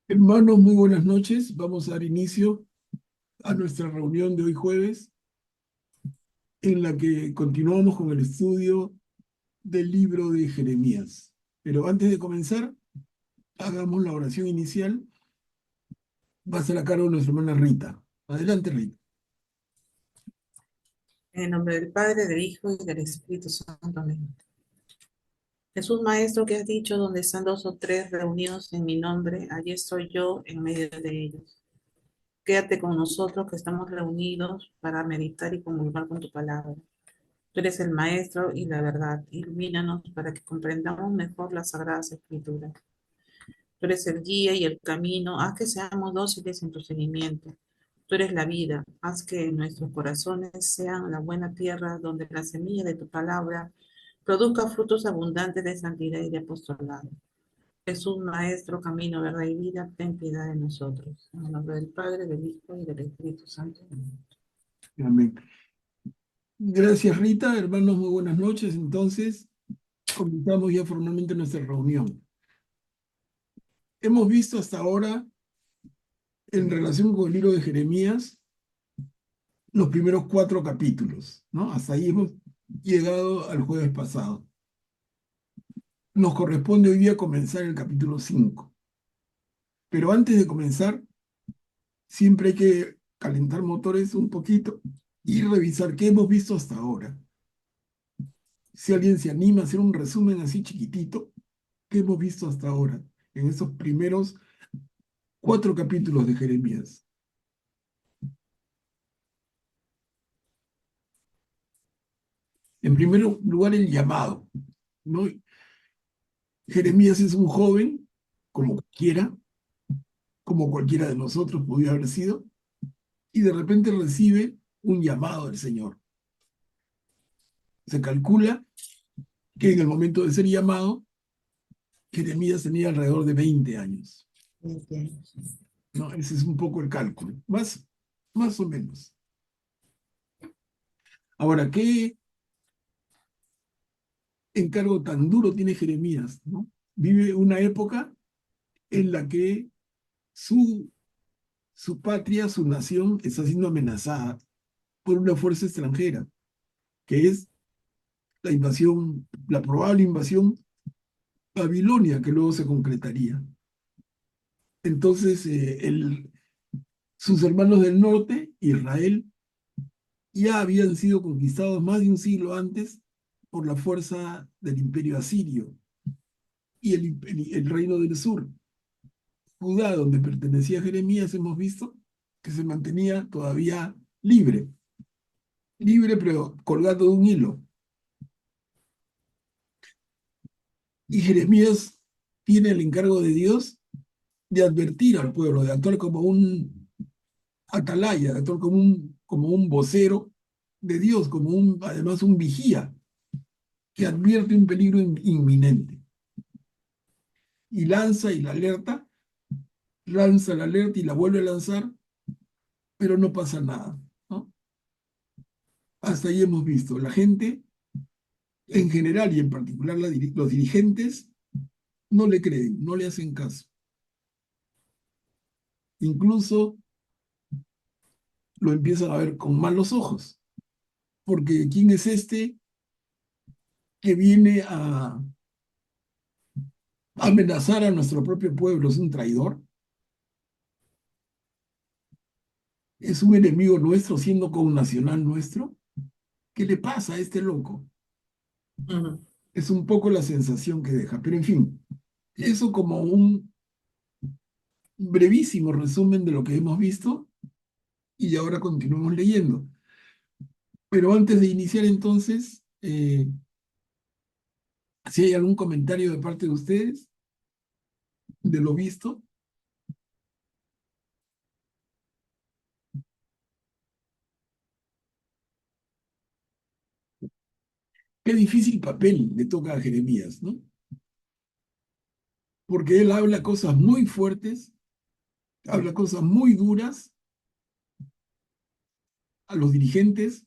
Hermanos, muy buenas noches. Vamos a dar inicio a nuestra reunión de hoy jueves, en la que continuamos con el estudio del libro de Jeremías. Pero antes de comenzar, hagamos la oración inicial. Va a ser a cargo de nuestra hermana Rita. Adelante, Rita. En el nombre del Padre, del Hijo y del Espíritu Santo. Amén. Jesús Maestro, que has dicho, donde están dos o tres reunidos en mi nombre, allí estoy yo en medio de ellos. Quédate con nosotros que estamos reunidos para meditar y comulgar con tu palabra. Tú eres el Maestro y la verdad. Ilumínanos para que comprendamos mejor las sagradas escrituras. Tú eres el guía y el camino. Haz que seamos dóciles en tu seguimiento. Tú eres la vida. Haz que nuestros corazones sean la buena tierra donde la semilla de tu palabra produzca frutos abundantes de santidad y de apostolado. Jesús, Maestro, camino, verdad y vida, ten piedad de nosotros. En el nombre del Padre, del Hijo y del Espíritu Santo. Amén. Amén. Gracias, Rita. Hermanos, muy buenas noches. Entonces, comenzamos ya formalmente nuestra reunión. Hemos visto hasta ahora, en relación con el libro de Jeremías, los primeros 4 capítulos, ¿no? Hasta ahí hemos llegado al jueves pasado. Nos corresponde hoy día comenzar el capítulo 5. Pero antes de comenzar, siempre hay que calentar motores un poquito y revisar qué hemos visto hasta ahora. Si alguien se anima a hacer un resumen así chiquitito, ¿qué hemos visto hasta ahora en esos primeros 4 capítulos de Jeremías? En primer lugar, el llamado, ¿no? Jeremías es un joven, como cualquiera de nosotros podía haber sido, y de repente recibe un llamado del Señor. Se calcula que en el momento de ser llamado, Jeremías tenía alrededor de 20 años. Entiendo. ¿No? Ese es un poco el cálculo, más o menos. Ahora, ¿qué encargo tan duro tiene Jeremías? ¿No? Vive una época en la que su, su patria, su nación, está siendo amenazada por una fuerza extranjera, que es la probable invasión babilonia, que luego se concretaría. Entonces, sus hermanos del norte, Israel, ya habían sido conquistados más de un siglo antes por la fuerza del imperio asirio y el reino del sur. Judá, donde pertenecía Jeremías, hemos visto que se mantenía todavía libre pero colgado de un hilo. Y Jeremías tiene el encargo de Dios de advertir al pueblo, de actuar como un atalaya, de actuar como un vocero de Dios, además un vigía que advierte un peligro inminente. Y lanza la alerta y la vuelve a lanzar, pero no pasa nada, ¿no? Hasta ahí hemos visto. La gente, en general y en particular los dirigentes, no le creen, no le hacen caso. Incluso lo empiezan a ver con malos ojos, porque ¿quién es este que viene a amenazar a nuestro propio pueblo? ¿Es un traidor? ¿Es un enemigo nuestro siendo connacional nuestro? ¿Qué le pasa a este loco? Ujú. Es un poco la sensación que deja, pero en fin, eso como un brevísimo resumen de lo que hemos visto y ahora continuamos leyendo. Pero antes de iniciar entonces, si hay algún comentario de parte de ustedes de lo visto. Qué difícil papel le toca a Jeremías, ¿no? Porque él habla cosas muy fuertes, habla cosas muy duras a los dirigentes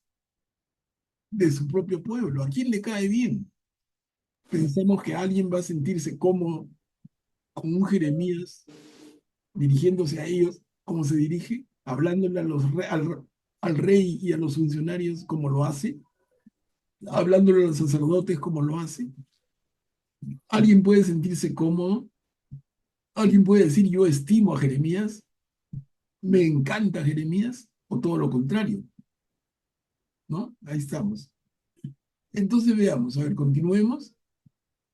de su propio pueblo. ¿A quién le cae bien? Pensamos que alguien va a sentirse cómodo con un Jeremías dirigiéndose a ellos como se dirige, hablándole a al rey y a los funcionarios como lo hace, hablándole a los sacerdotes como lo hace. ¿Alguien puede sentirse cómodo? ¿Alguien puede decir yo estimo a Jeremías? ¿Me encanta Jeremías? ¿O todo lo contrario? ¿No? Ahí estamos. Entonces veamos, a ver, continuemos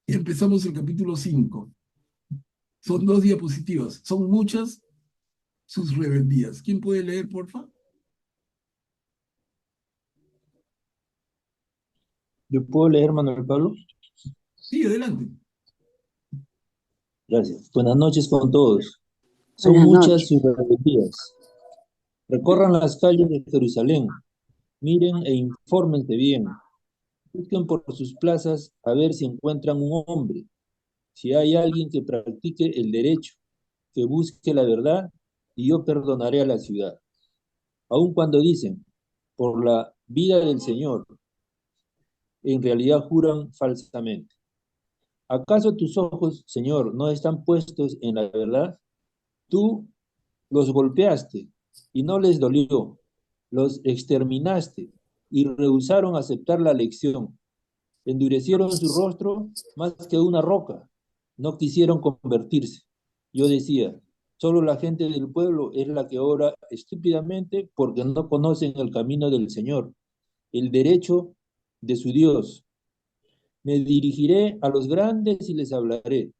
y empezamos el capítulo 5. Son 2 diapositivas, son muchas sus rebeldías. ¿Quién puede leer, porfa? ¿Yo puedo leer, Manuel Pablo? Sí, adelante. Gracias. Buenas noches con todos. Son Buenas muchas sus noches. rebeldías. Recorran las calles de Jerusalén, miren e infórmense bien. Busquen por sus plazas a ver si encuentran un hombre, si hay alguien que practique el derecho, que busque la verdad, y yo perdonaré a la ciudad. Aun cuando dicen, por la vida del Señor, en realidad juran falsamente. ¿Acaso tus ojos, Señor, no están puestos en la verdad? Tú los golpeaste y no les dolió, los exterminaste y rehusaron aceptar la lección. Endurecieron su rostro más que una roca, no quisieron convertirse. Yo decía, solo la gente del pueblo es la que obra estúpidamente porque no conocen el camino del Señor, el derecho de su Dios. Me dirigiré a los grandes y les hablaré.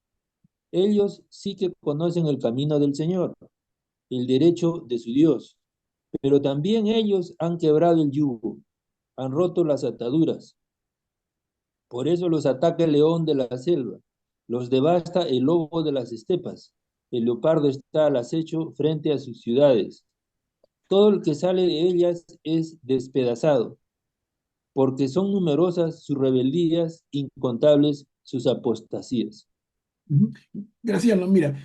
Ellos sí que conocen el camino del Señor, el derecho de su Dios. Pero también ellos han quebrado el yugo, han roto las ataduras. Por eso los ataca el león de la selva, los devasta el lobo de las estepas. El leopardo está al acecho frente a sus ciudades. Todo el que sale de ellas es despedazado, porque son numerosas sus rebeldías, incontables sus apostasías. Graciano, mira,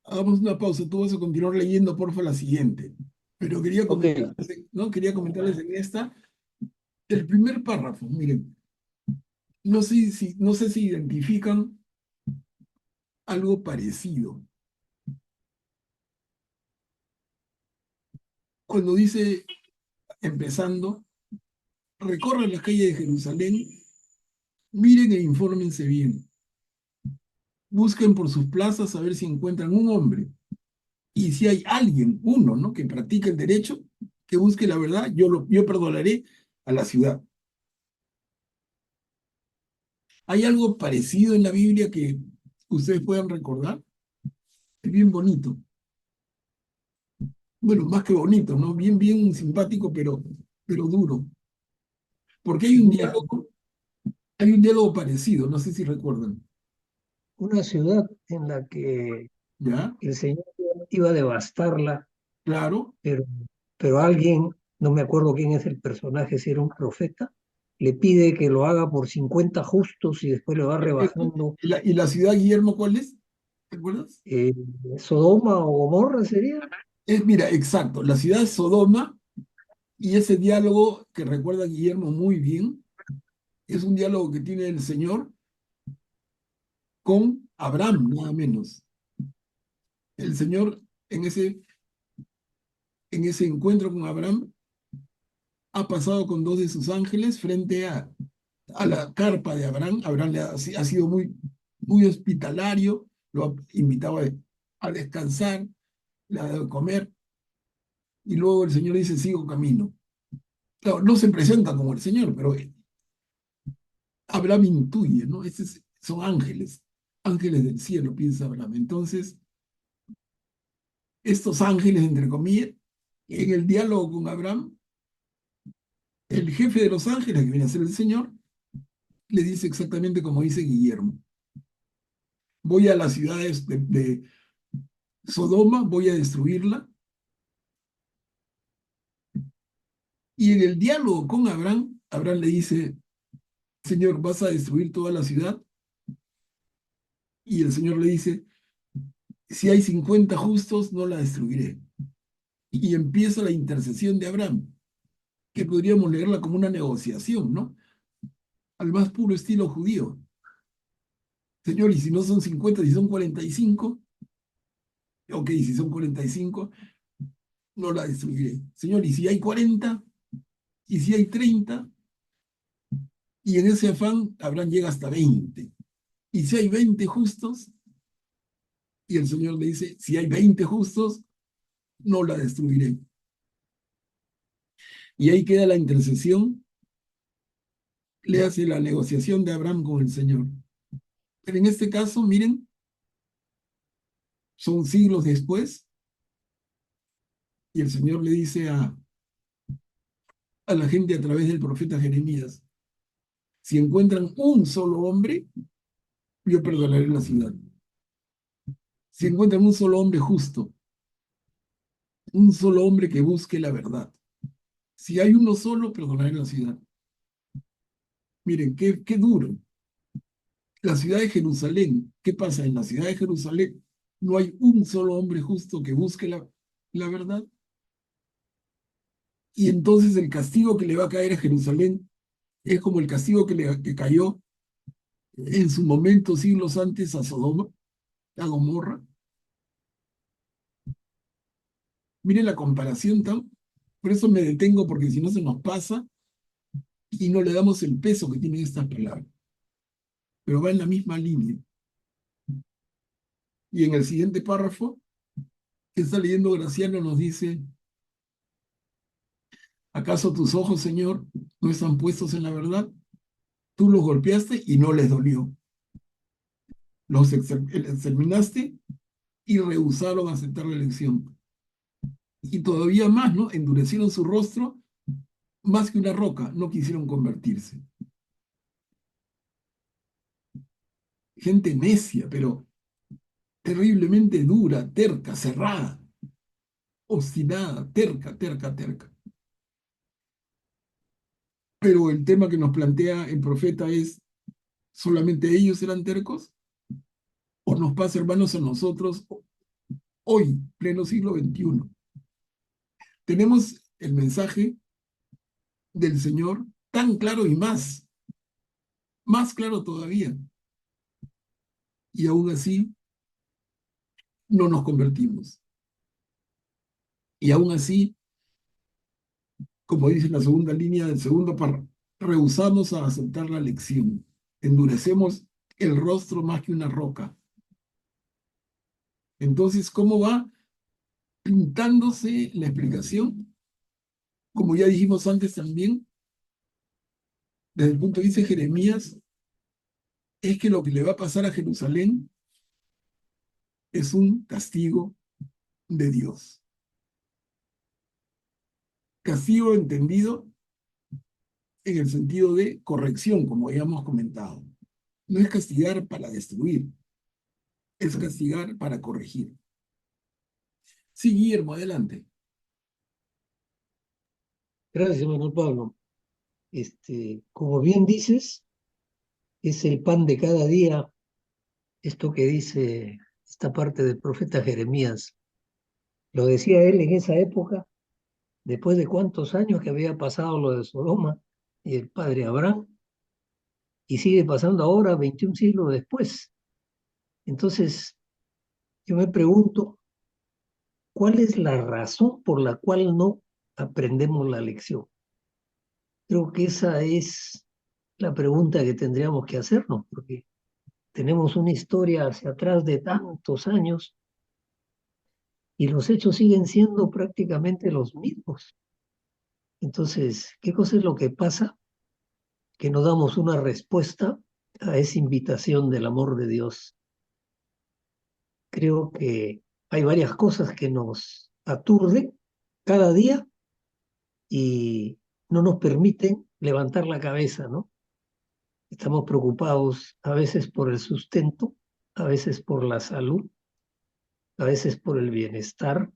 hagamos una pausa. Tú vas a continuar leyendo, porfa, la siguiente. Pero quería Ok, comentarles, ¿no? Quería comentarles en esta, el primer párrafo. Miren, no sé si identifican algo parecido. Cuando dice, empezando, recorran las calles de Jerusalén, miren e infórmense bien. Busquen por sus plazas a ver si encuentran un hombre. Y si hay alguien, uno, ¿no? Que practique el derecho, que busque la verdad, yo perdonaré a la ciudad. ¿Hay algo parecido en la Biblia que ustedes puedan recordar? Es bien bonito. Bueno, más que bonito, ¿no? Bien, bien simpático, pero duro. Porque Una, hay un diálogo parecido, no sé si recuerdan. una ciudad en la que ¿Ya? el Señor iba a devastarla, Claro. pero, pero alguien, no me acuerdo quién es el personaje, si era un profeta, le pide que lo haga por 50 justos y después le va Perfecto. rebajando. Y la ciudad, Guillermo, ¿cuál es? ¿Te acuerdas? eh, Sodoma o Gomorra sería. Mira, exacto, la ciudad es Sodoma y ese diálogo que recuerda Guillermo muy bien es un diálogo que tiene el Señor con Abraham, nada menos. El Señor en ese encuentro con Abraham ha pasado con 2 de sus ángeles frente a la carpa de Abraham. Abraham ha sido muy, muy hospitalario, lo ha invitado a descansar, le ha dado de comer, y luego el Señor dice, sigo camino. Claro, no se presenta como el Señor, pero Abraham intuye, ¿no? Son ángeles, ángeles del cielo, piensa Abraham. Entonces, estos ángeles, entre comillas, en el diálogo con Abraham, el jefe de los ángeles, que viene a ser el Señor, le dice exactamente como dice Guillermo. Voy a las ciudades de Sodoma, voy a destruirla. Y en el diálogo con Abraham, Abraham le dice, Señor, ¿vas a destruir toda la ciudad? Y el Señor le dice, si hay 50 justos, no la destruiré. Y empieza la intercesión de Abraham, que podríamos leerla como una negociación, ¿no? Al más puro estilo judío. Señor, y si no son 50, si son 45, Ok, si son 45, no la destruiré. Señor, ¿y si hay 40? ¿Y si hay 30? Y en ese afán, Abraham llega hasta 20. ¿Y si hay 20 justos? Y el Señor le dice, si hay 20 justos, no la destruiré. Y ahí queda la intercesión, le hace la negociación de Abraham con el Señor. Pero en este caso, miren, son siglos después, y el Señor le dice a la gente a través del profeta Jeremías, si encuentran un solo hombre, yo perdonaré la ciudad. Si encuentran un solo hombre justo, un solo hombre que busque la verdad. Si hay uno solo, perdonaré la ciudad. Miren, qué duro. La ciudad de Jerusalén, ¿qué pasa? En la ciudad de Jerusalén no hay un solo hombre justo que busque la verdad. Y entonces el castigo que le va a caer a Jerusalén es como el castigo que cayó en su momento siglos antes a Sodoma, a Gomorra. Miren la comparación tan... Por eso me detengo, porque si no se nos pasa y no le damos el peso que tienen estas palabras. Pero va en la misma línea. Y en el siguiente párrafo, que está leyendo Graciano, nos dice, ¿acaso tus ojos, Señor, no están puestos en la verdad? Tú los golpeaste y no les dolió. Los exterminaste y rehusaron aceptar la elección. Y todavía más, ¿no? Endurecieron su rostro más que una roca, no quisieron convertirse. Gente necia, pero terriblemente dura, terca, cerrada, obstinada, terca, terca, terca. Pero el tema que nos plantea el profeta es, ¿solamente ellos eran tercos? ¿O nos pasa, hermanos, a nosotros hoy, pleno siglo XXI? Tenemos el mensaje del Señor tan claro y más claro todavía. Y aún así no nos convertimos. Y aún así, como dice en la segunda línea del segundo párrafo, rehusamos a aceptar la lección. Endurecemos el rostro más que una roca. Entonces, ¿cómo va pintándose la explicación? Como ya dijimos antes también, desde el punto de vista de Jeremías, es que lo que le va a pasar a Jerusalén es un castigo de Dios. Castigo entendido en el sentido de corrección, como habíamos comentado. No es castigar para destruir, es castigar para corregir. Sí, Guillermo, adelante. Gracias, Manuel Pablo. Como bien dices, es el pan de cada día, esto que dice esta parte del profeta Jeremías. Lo decía él en esa época, después de cuántos años que había pasado lo de Sodoma y el padre Abraham, y sigue pasando ahora, 21 siglos después. Entonces, yo me pregunto, ¿cuál es la razón por la cual no aprendemos la lección? Creo que esa es la pregunta que tendríamos que hacernos, porque tenemos una historia hacia atrás de tantos años y los hechos siguen siendo prácticamente los mismos. Entonces, ¿qué cosa es lo que pasa? Que no damos una respuesta a esa invitación del amor de Dios. Creo que hay varias cosas que nos aturden cada día y no nos permiten levantar la cabeza, ¿no? Estamos preocupados a veces por el sustento, a veces por la salud, a veces por el bienestar,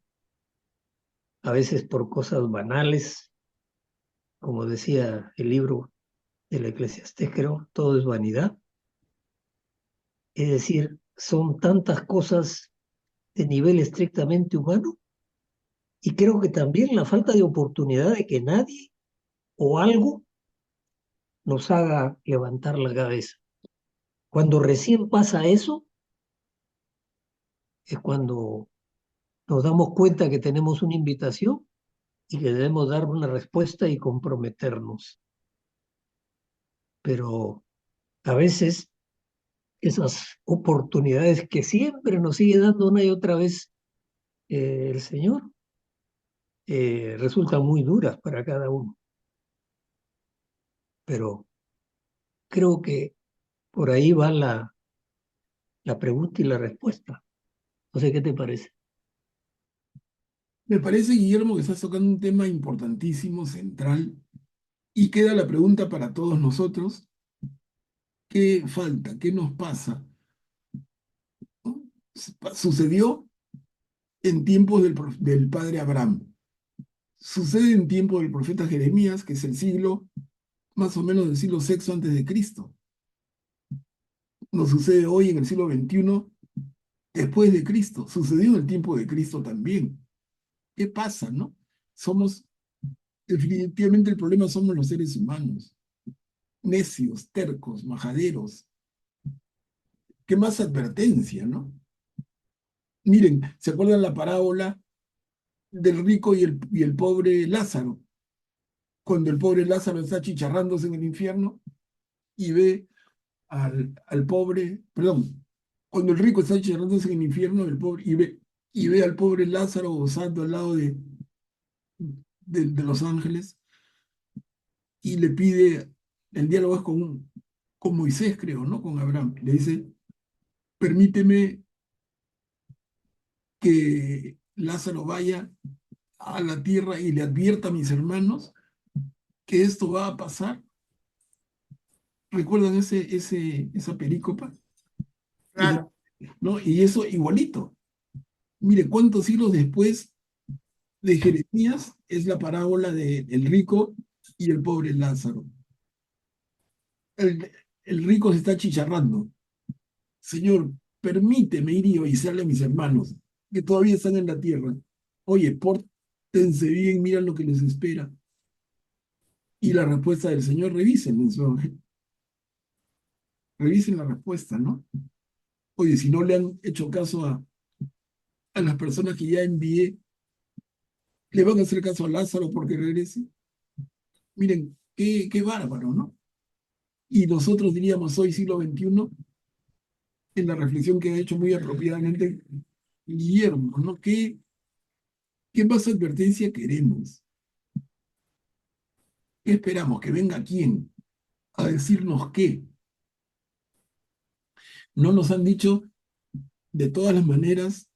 a veces por cosas banales, como decía el libro del Eclesiastés, creo, todo es vanidad. Es decir, son tantas cosas de nivel estrictamente humano y creo que también la falta de oportunidad de que nadie o algo nos haga levantar la cabeza. Cuando recién pasa eso, es cuando nos damos cuenta que tenemos una invitación y que debemos dar una respuesta y comprometernos. Pero a veces esas oportunidades que siempre nos sigue dando una y otra vez el Señor, resultan muy duras para cada uno. Pero creo que por ahí va la pregunta y la respuesta. No sé qué te parece. Me parece, Guillermo, que estás tocando un tema importantísimo, central, y queda la pregunta para todos nosotros: ¿qué falta? ¿Qué nos pasa? ¿No? Sucedió en tiempos del padre Abraham. Sucede en tiempo del profeta Jeremías, que es el siglo, más o menos del siglo sexto antes de Cristo. Nos sucede hoy en el siglo XXI después de Cristo. Sucedió en el tiempo de Cristo también. ¿Qué pasa, no? Somos, definitivamente el problema somos los seres humanos, necios, tercos, majaderos. ¿Qué más advertencia, no? Miren, ¿se acuerdan la parábola del rico y el pobre Lázaro? Cuando el pobre Lázaro está chicharrándose en el infierno y ve al pobre, perdón, cuando el rico está chicharrándose en el infierno el pobre, y ve al pobre Lázaro gozando al lado de los ángeles, y le pide, el diálogo es con Moisés, creo, ¿no? Con Abraham. Le dice: permíteme que Lázaro vaya a la tierra y le advierta a mis hermanos que esto va a pasar. ¿Recuerdan esa perícopa? Y, Claro. ¿no? Y eso igualito. Mire, cuántos siglos después de Jeremías es la parábola del rico y el pobre Lázaro. El, el rico se está chicharrando: Señor, permíteme ir y avisarle a mis hermanos que todavía están en la tierra. Oye, pórtense bien, mira lo que les espera. Y la respuesta del Señor: revisen en su evangelio. Revisen la respuesta, ¿no? Oye, si no le han hecho caso a las personas que ya envié, ¿le van a hacer caso a Lázaro porque regrese? Miren, qué bárbaro, ¿no? Y nosotros diríamos hoy, siglo XXI, en la reflexión que ha hecho muy apropiadamente Guillermo, ¿no? ¿Qué más advertencia queremos? ¿Qué esperamos? ¿Que venga quién a decirnos qué? No nos han dicho de todas las maneras,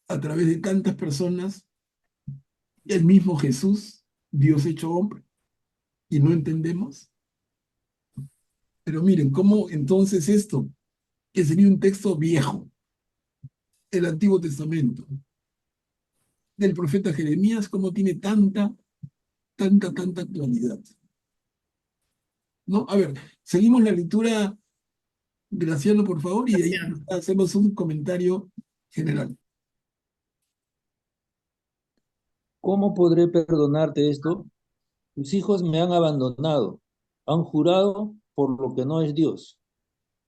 a través de tantas personas, el mismo Jesús, Dios hecho hombre, y no entendemos. Pero miren, ¿cómo entonces esto, que sería un texto viejo, el Antiguo Testamento, del profeta Jeremías, cómo tiene tanta actualidad? ¿No? A ver, seguimos la lectura, Graciano, por favor, y de ahí Graciano. hacemos un comentario general. ¿Cómo podré perdonarte esto? Tus hijos me han abandonado, han jurado por lo que no es Dios.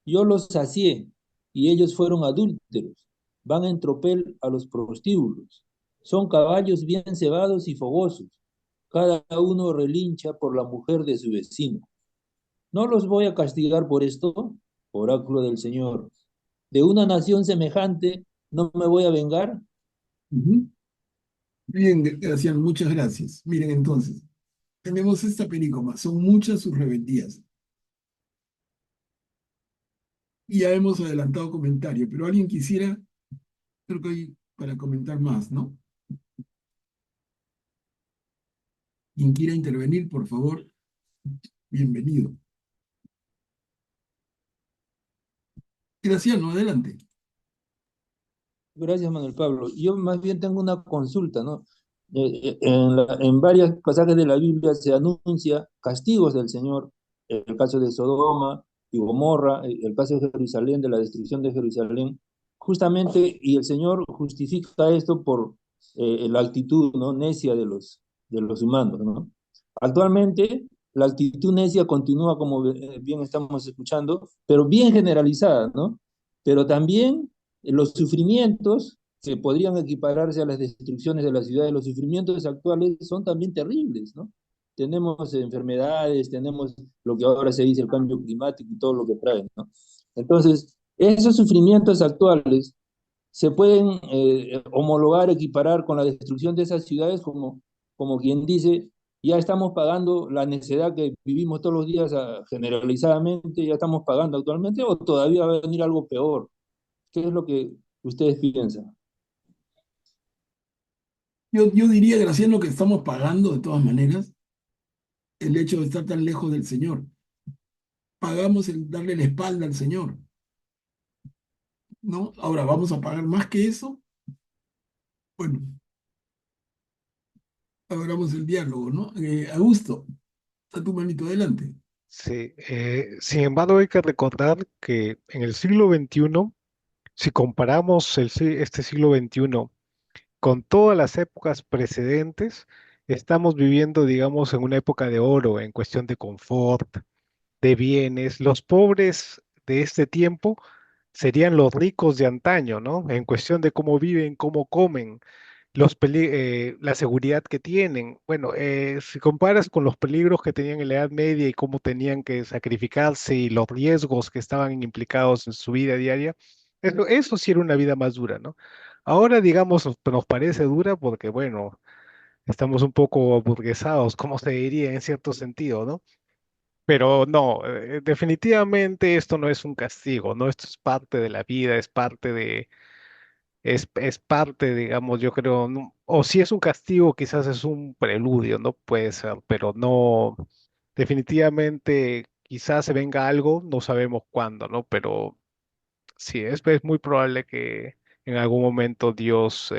Yo los sacié y ellos fueron adúlteros, van en tropel a los prostíbulos. Son caballos bien cebados y fogosos, cada uno relincha por la mujer de su vecino. ¿No los voy a castigar por esto? Oráculo del Señor. ¿De una nación semejante no me voy a vengar? Ujú. Bien, Graciano, muchas gracias. Miren, entonces, tenemos esta perícopa, son muchas sus rebeldías. Y ya hemos adelantado comentario, pero alguien quisiera, creo que hay para comentar más, ¿no? Quien quiera intervenir, por favor, bienvenido. Graciano, adelante. Gracias, Manuel Pablo. Yo más bien tengo una consulta, ¿no? En varios pasajes de la Biblia se anuncia castigos del Señor, el caso de Sodoma y Gomorra, el caso de Jerusalén, de la destrucción de Jerusalén, justamente, y el Señor justifica esto por la actitud, ¿no?, necia de los humanos, ¿no? Actualmente, la actitud necia continúa, como bien estamos escuchando, pero bien generalizada, ¿no? Pero también los sufrimientos que podrían equipararse a las destrucciones de las ciudades. Los sufrimientos actuales son también terribles, ¿no? Tenemos enfermedades, tenemos lo que ahora se dice el cambio climático y todo lo que trae, ¿no? Entonces, esos sufrimientos actuales se pueden homologar, equiparar con la destrucción de esas ciudades como quien dice, ya estamos pagando la necesidad que vivimos todos los días generalizadamente, ya estamos pagando actualmente, o todavía va a venir algo peor. ¿Qué es lo que ustedes piensan? Yo diría, Graciano, que estamos pagando de todas maneras el hecho de estar tan lejos del Señor. Pagamos el darle la espalda al Señor, ¿no? Ahora, ¿vamos a pagar más que eso? Bueno, abramos el diálogo, ¿no? Augusto, a tu manito adelante. Sí, sin embargo hay que recordar que en el siglo XXI, si comparamos este siglo XXI con todas las épocas precedentes, estamos viviendo, digamos, en una época de oro en cuestión de confort, de bienes. Los pobres de este tiempo serían los ricos de antaño, ¿no? En cuestión de cómo viven, cómo comen, la seguridad que tienen. Bueno, si comparas con los peligros que tenían en la Edad Media y cómo tenían que sacrificarse y los riesgos que estaban implicados en su vida diaria, eso sí era una vida más dura, ¿no? Ahora, digamos, nos parece dura porque, bueno, estamos un poco aburguesados, como se diría en cierto sentido, ¿no? Pero no, definitivamente esto no es un castigo, ¿no? Esto es parte de la vida, es parte es parte, digamos, yo creo, o si es un castigo, quizás es un preludio, ¿no? Puede ser, pero no, definitivamente quizás se venga algo, no sabemos cuándo, ¿no? Pero sí, es muy probable que en algún momento Dios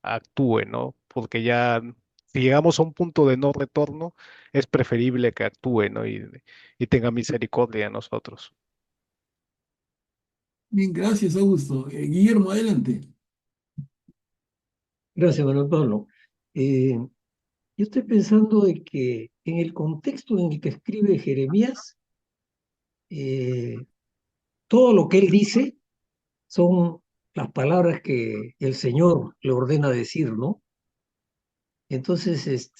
actúe, ¿no? Porque ya, si llegamos a un punto de no retorno, es preferible que actúe, ¿no? Y tenga misericordia de nosotros. Bien, gracias, Augusto. Guillermo, adelante. Gracias, Manuel Pablo. Yo estoy pensando de que en el contexto en el que escribe Jeremías, eh, todo lo que él dice son las palabras que el Señor le ordena decir, ¿no? Entonces,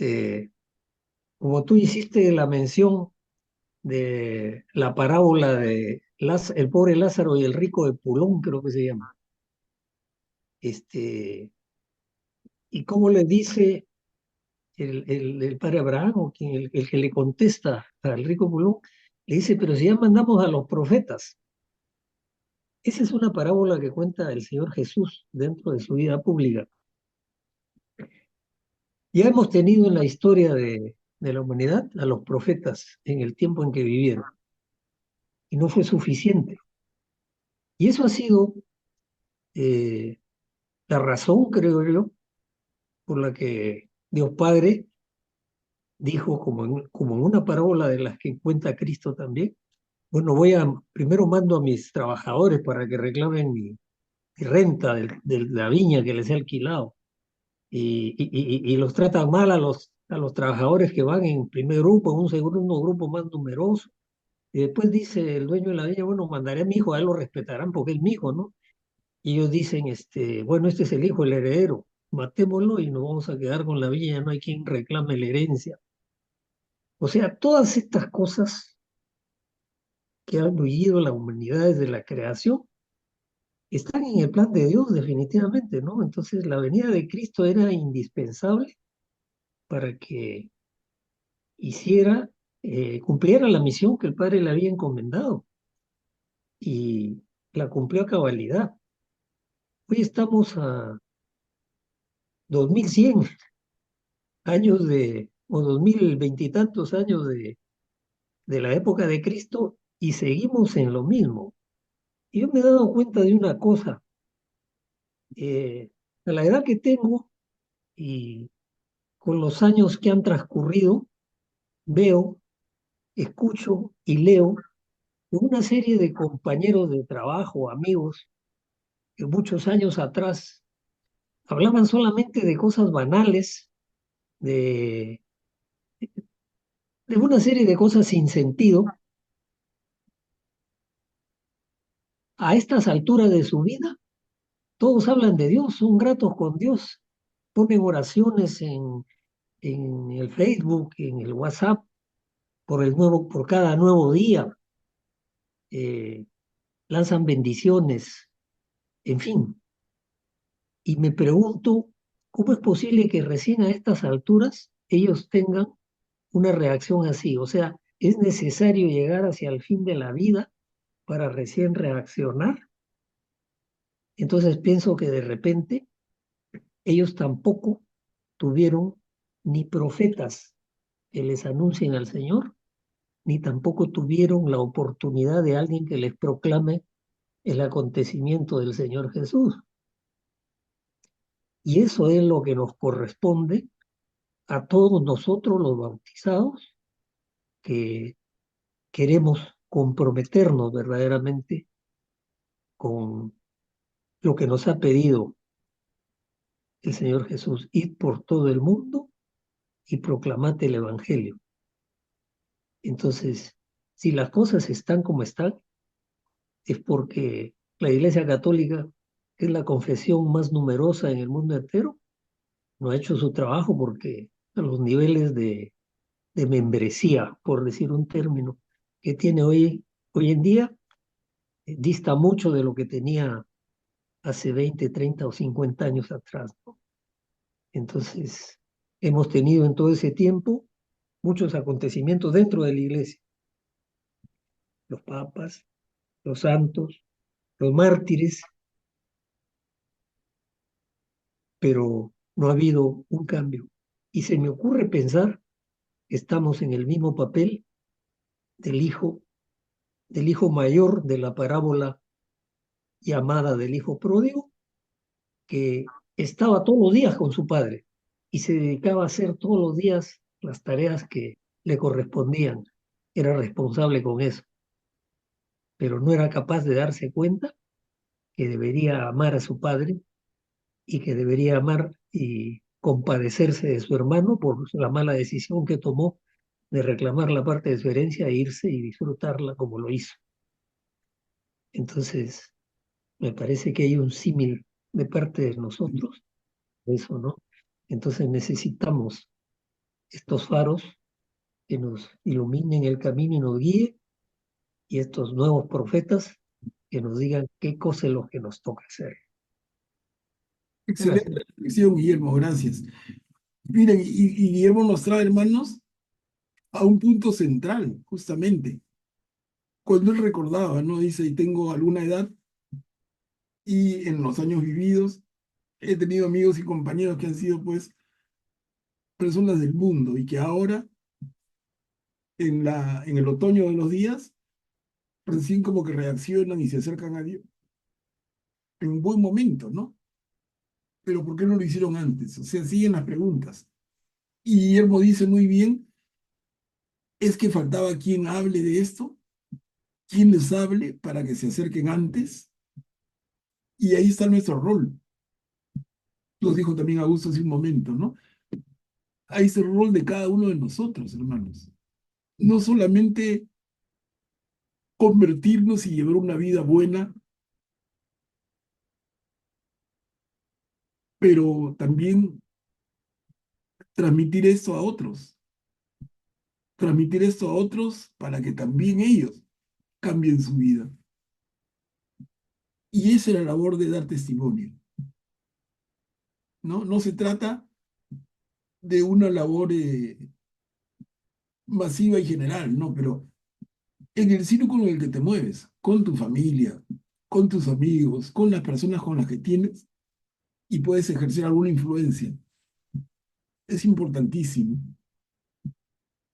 como tú hiciste la mención de la parábola de el pobre Lázaro y el rico de Pulón, creo que se llama, este, y cómo le dice el padre Abraham, o quien, el que le contesta al rico Pulón, le dice, pero si ya mandamos a los profetas. Esa es una parábola que cuenta el Señor Jesús dentro de su vida pública. Ya hemos tenido en la historia de la humanidad a los profetas en el tiempo en que vivieron, y no fue suficiente. Y eso ha sido eh, la razón, creo yo, por la que Dios Padre dijo, como en una parábola de las que cuenta Cristo también, bueno, primero mando a mis trabajadores para que reclamen mi renta de la viña que les he alquilado. Y los tratan mal a los trabajadores que van en primer grupo, en un segundo grupo más numeroso. Y después dice el dueño de la viña, bueno, mandaré a mi hijo, a él lo respetarán porque es mi hijo, ¿no? Y ellos dicen, bueno, este es el hijo, el heredero, matémoslo y nos vamos a quedar con la viña, no hay quien reclame la herencia. O sea, todas estas cosas que han vivido la humanidad desde la creación están en el plan de Dios definitivamente, ¿no? Entonces la venida de Cristo era indispensable para que cumpliera la misión que el Padre le había encomendado y la cumplió a cabalidad. Hoy estamos a 2100 años o 2020 y tantos años de la época de Cristo y seguimos en lo mismo. Y yo me he dado cuenta de una cosa, a la edad que tengo y con los años que han transcurrido, veo, escucho y leo una serie de compañeros de trabajo, amigos, que muchos años atrás hablaban solamente de cosas banales, de, de una serie de cosas sin sentido. A estas alturas de su vida todos hablan de Dios, son gratos con Dios, ponen oraciones en el Facebook, en el WhatsApp, por cada nuevo día, eh, lanzan bendiciones, en fin. Y me pregunto, ¿cómo es posible que recién a estas alturas ellos tengan una reacción así? O sea, ¿es necesario llegar hacia el fin de la vida para recién reaccionar? Entonces pienso que de repente ellos tampoco tuvieron ni profetas que les anuncien al Señor, ni tampoco tuvieron la oportunidad de alguien que les proclame el acontecimiento del Señor Jesús. Y eso es lo que nos corresponde a todos nosotros los bautizados que queremos comprometernos verdaderamente con lo que nos ha pedido el Señor Jesús: id por todo el mundo y proclamad el Evangelio. Entonces, si las cosas están como están, es porque la Iglesia Católica, que es la confesión más numerosa en el mundo entero, no ha hecho su trabajo, porque a los niveles de membresía, por decir un término, que tiene hoy en día, dista mucho de lo que tenía hace 20, 30 o 50 años atrás, ¿no? Entonces, hemos tenido en todo ese tiempo muchos acontecimientos dentro de la Iglesia: los papas, los santos, los mártires, pero no ha habido un cambio. Y se me ocurre pensar que estamos en el mismo papel del hijo mayor de la parábola llamada del hijo pródigo, que estaba todos los días con su padre y se dedicaba a hacer todos los días las tareas que le correspondían. Era responsable con eso, pero no era capaz de darse cuenta que debería amar a su padre y que debería amar y compadecerse de su hermano por la mala decisión que tomó de reclamar la parte de su herencia e irse y disfrutarla como lo hizo. Entonces, me parece que hay un símil de parte de nosotros, eso, ¿no? Entonces necesitamos estos faros que nos iluminen el camino y nos guíe, y estos nuevos profetas que nos digan qué cosa es lo que nos toca hacer. Excelente Gracias. reflexión, Guillermo, gracias. Miren, y Guillermo nos trae, hermanos, a un punto central, justamente. Cuando él recordaba, ¿no? Dice, y tengo alguna edad y en los años vividos he tenido amigos y compañeros que han sido, pues, personas del mundo y que ahora, en el otoño de los días, recién como que reaccionan y se acercan a Dios en un buen momento, ¿no? Pero ¿por qué no lo hicieron antes? O sea, siguen las preguntas. Y Guillermo dice muy bien, es que faltaba quien hable de esto, quien les hable para que se acerquen antes, y ahí está nuestro rol. Lo dijo también Augusto hace un momento, ¿no? Ahí está el rol de cada uno de nosotros, hermanos. No solamente convertirnos y llevar una vida buena, pero también transmitir esto a otros. Transmitir esto a otros para que también ellos cambien su vida. Y esa es la labor de dar testimonio, ¿no? No se trata de una labor masiva y general, ¿no? Pero en el círculo en el que te mueves, con tu familia, con tus amigos, con las personas con las que tienes y puedes ejercer alguna influencia. Es importantísimo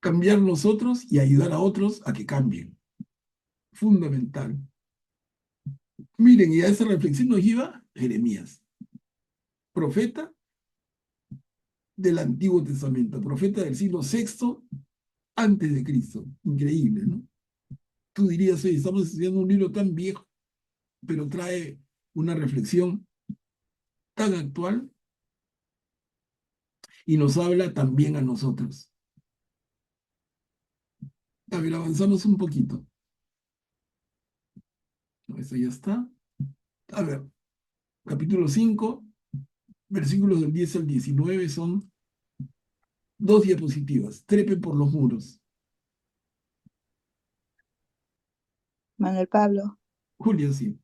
cambiar nosotros y ayudar a otros a que cambien. Fundamental. Miren, y a esa reflexión nos lleva Jeremías, profeta del Antiguo Testamento, profeta del siglo VI antes de Cristo. Increíble, ¿no? Tú dirías, oye, estamos estudiando un libro tan viejo, pero trae una reflexión tan actual y nos habla también a nosotros. A ver, avanzamos un poquito. No, eso ya está. A ver, capítulo 5, versículos del 10 al 19 son 2 diapositivas. Trepe por los muros. Manuel Pablo, Julia, sí.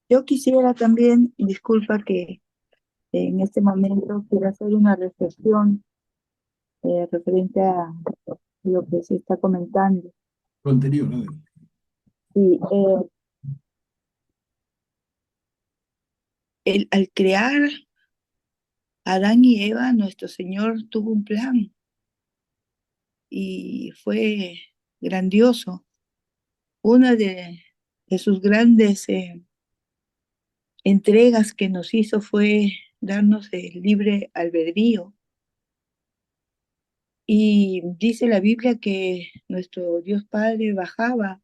yo quisiera también, disculpa que en este momento quiero hacer una reflexión referente a lo que se está comentando. Lo anterior, a ver. Y al crear a Adán y Eva, nuestro Señor tuvo un plan y fue grandioso. Una de sus grandes entregas que nos hizo fue darnos el libre albedrío. Y dice la Biblia que nuestro Dios Padre bajaba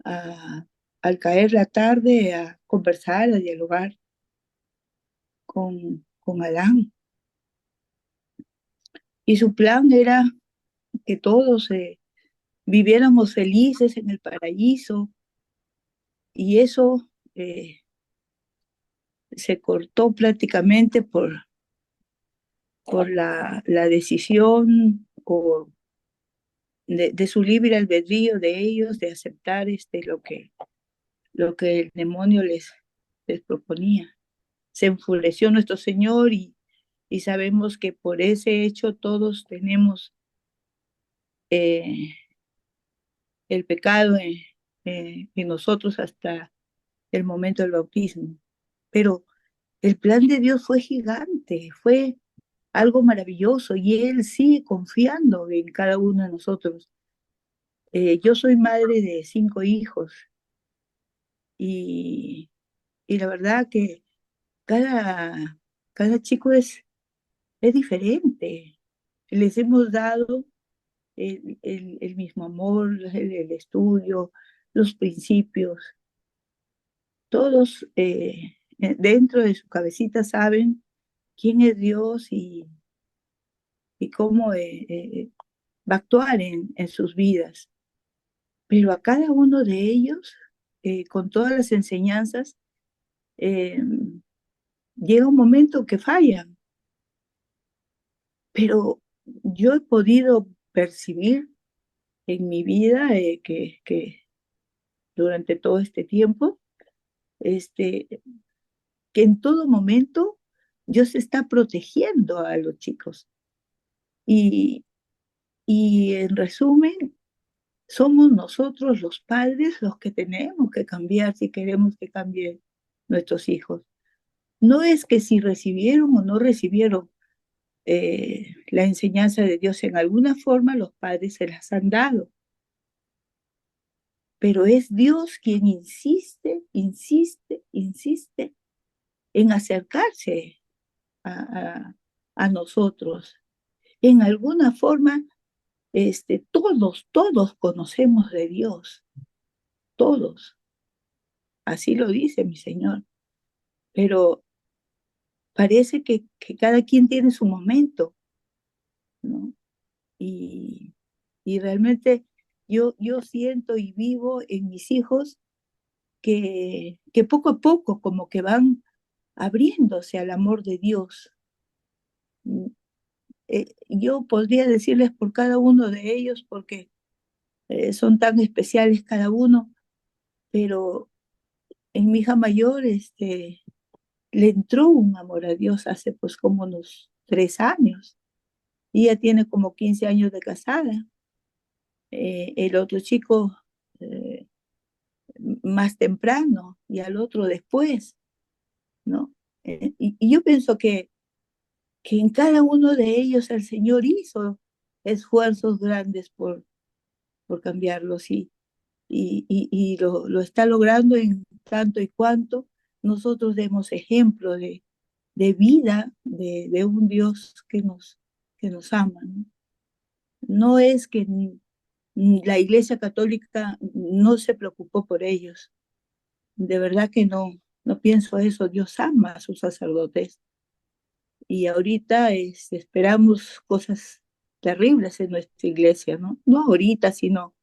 al caer la tarde a conversar, a dialogar con Adán. Y su plan era que todos viviéramos felices en el paraíso. Y eso se cortó prácticamente por la decisión de su libre albedrío de ellos de aceptar lo que el demonio les proponía. Se enfureció nuestro Señor y sabemos que por ese hecho todos tenemos el pecado en nosotros hasta el momento del bautismo. Pero el plan de Dios fue gigante, fue algo maravilloso y Él sigue confiando en cada uno de nosotros. Yo soy madre de 5 hijos y, y la verdad que cada chico es diferente. Les hemos dado el mismo amor, el estudio, los principios. Todos dentro de su cabecita saben quién es Dios y cómo va a actuar en sus vidas. Pero a cada uno de ellos, con todas las enseñanzas, llega un momento que fallan. Pero yo he podido percibir en mi vida que durante todo este tiempo, que en todo momento Dios está protegiendo a los chicos. Y, y en resumen, somos nosotros los padres los que tenemos que cambiar si queremos que cambien nuestros hijos. No es que si recibieron o no recibieron la enseñanza de Dios en alguna forma, los padres se las han dado. Pero es Dios quien insiste, insiste, insiste en acercarse a nosotros. En alguna forma, todos conocemos de Dios, todos. Así lo dice mi Señor. Pero parece que cada quien tiene su momento, ¿no? Y realmente yo siento y vivo en mis hijos que poco a poco como que van abriéndose al amor de Dios. Yo podría decirles por cada uno de ellos porque son tan especiales cada uno, pero en mi hija mayor le entró un amor a Dios hace pues como unos 3 años. Y ella tiene como 15 años de casada. El otro chico más temprano y al otro después, ¿no? Y yo pienso que en cada uno de ellos el Señor hizo esfuerzos grandes por cambiarlos y lo está logrando en tanto y cuanto nosotros demos ejemplo de vida de un Dios que nos ama, ¿no? No es que la Iglesia Católica no se preocupó por ellos. De verdad que no pienso eso. Dios ama a sus sacerdotes. Y ahorita esperamos cosas terribles en nuestra iglesia, ¿no? No ahorita, sino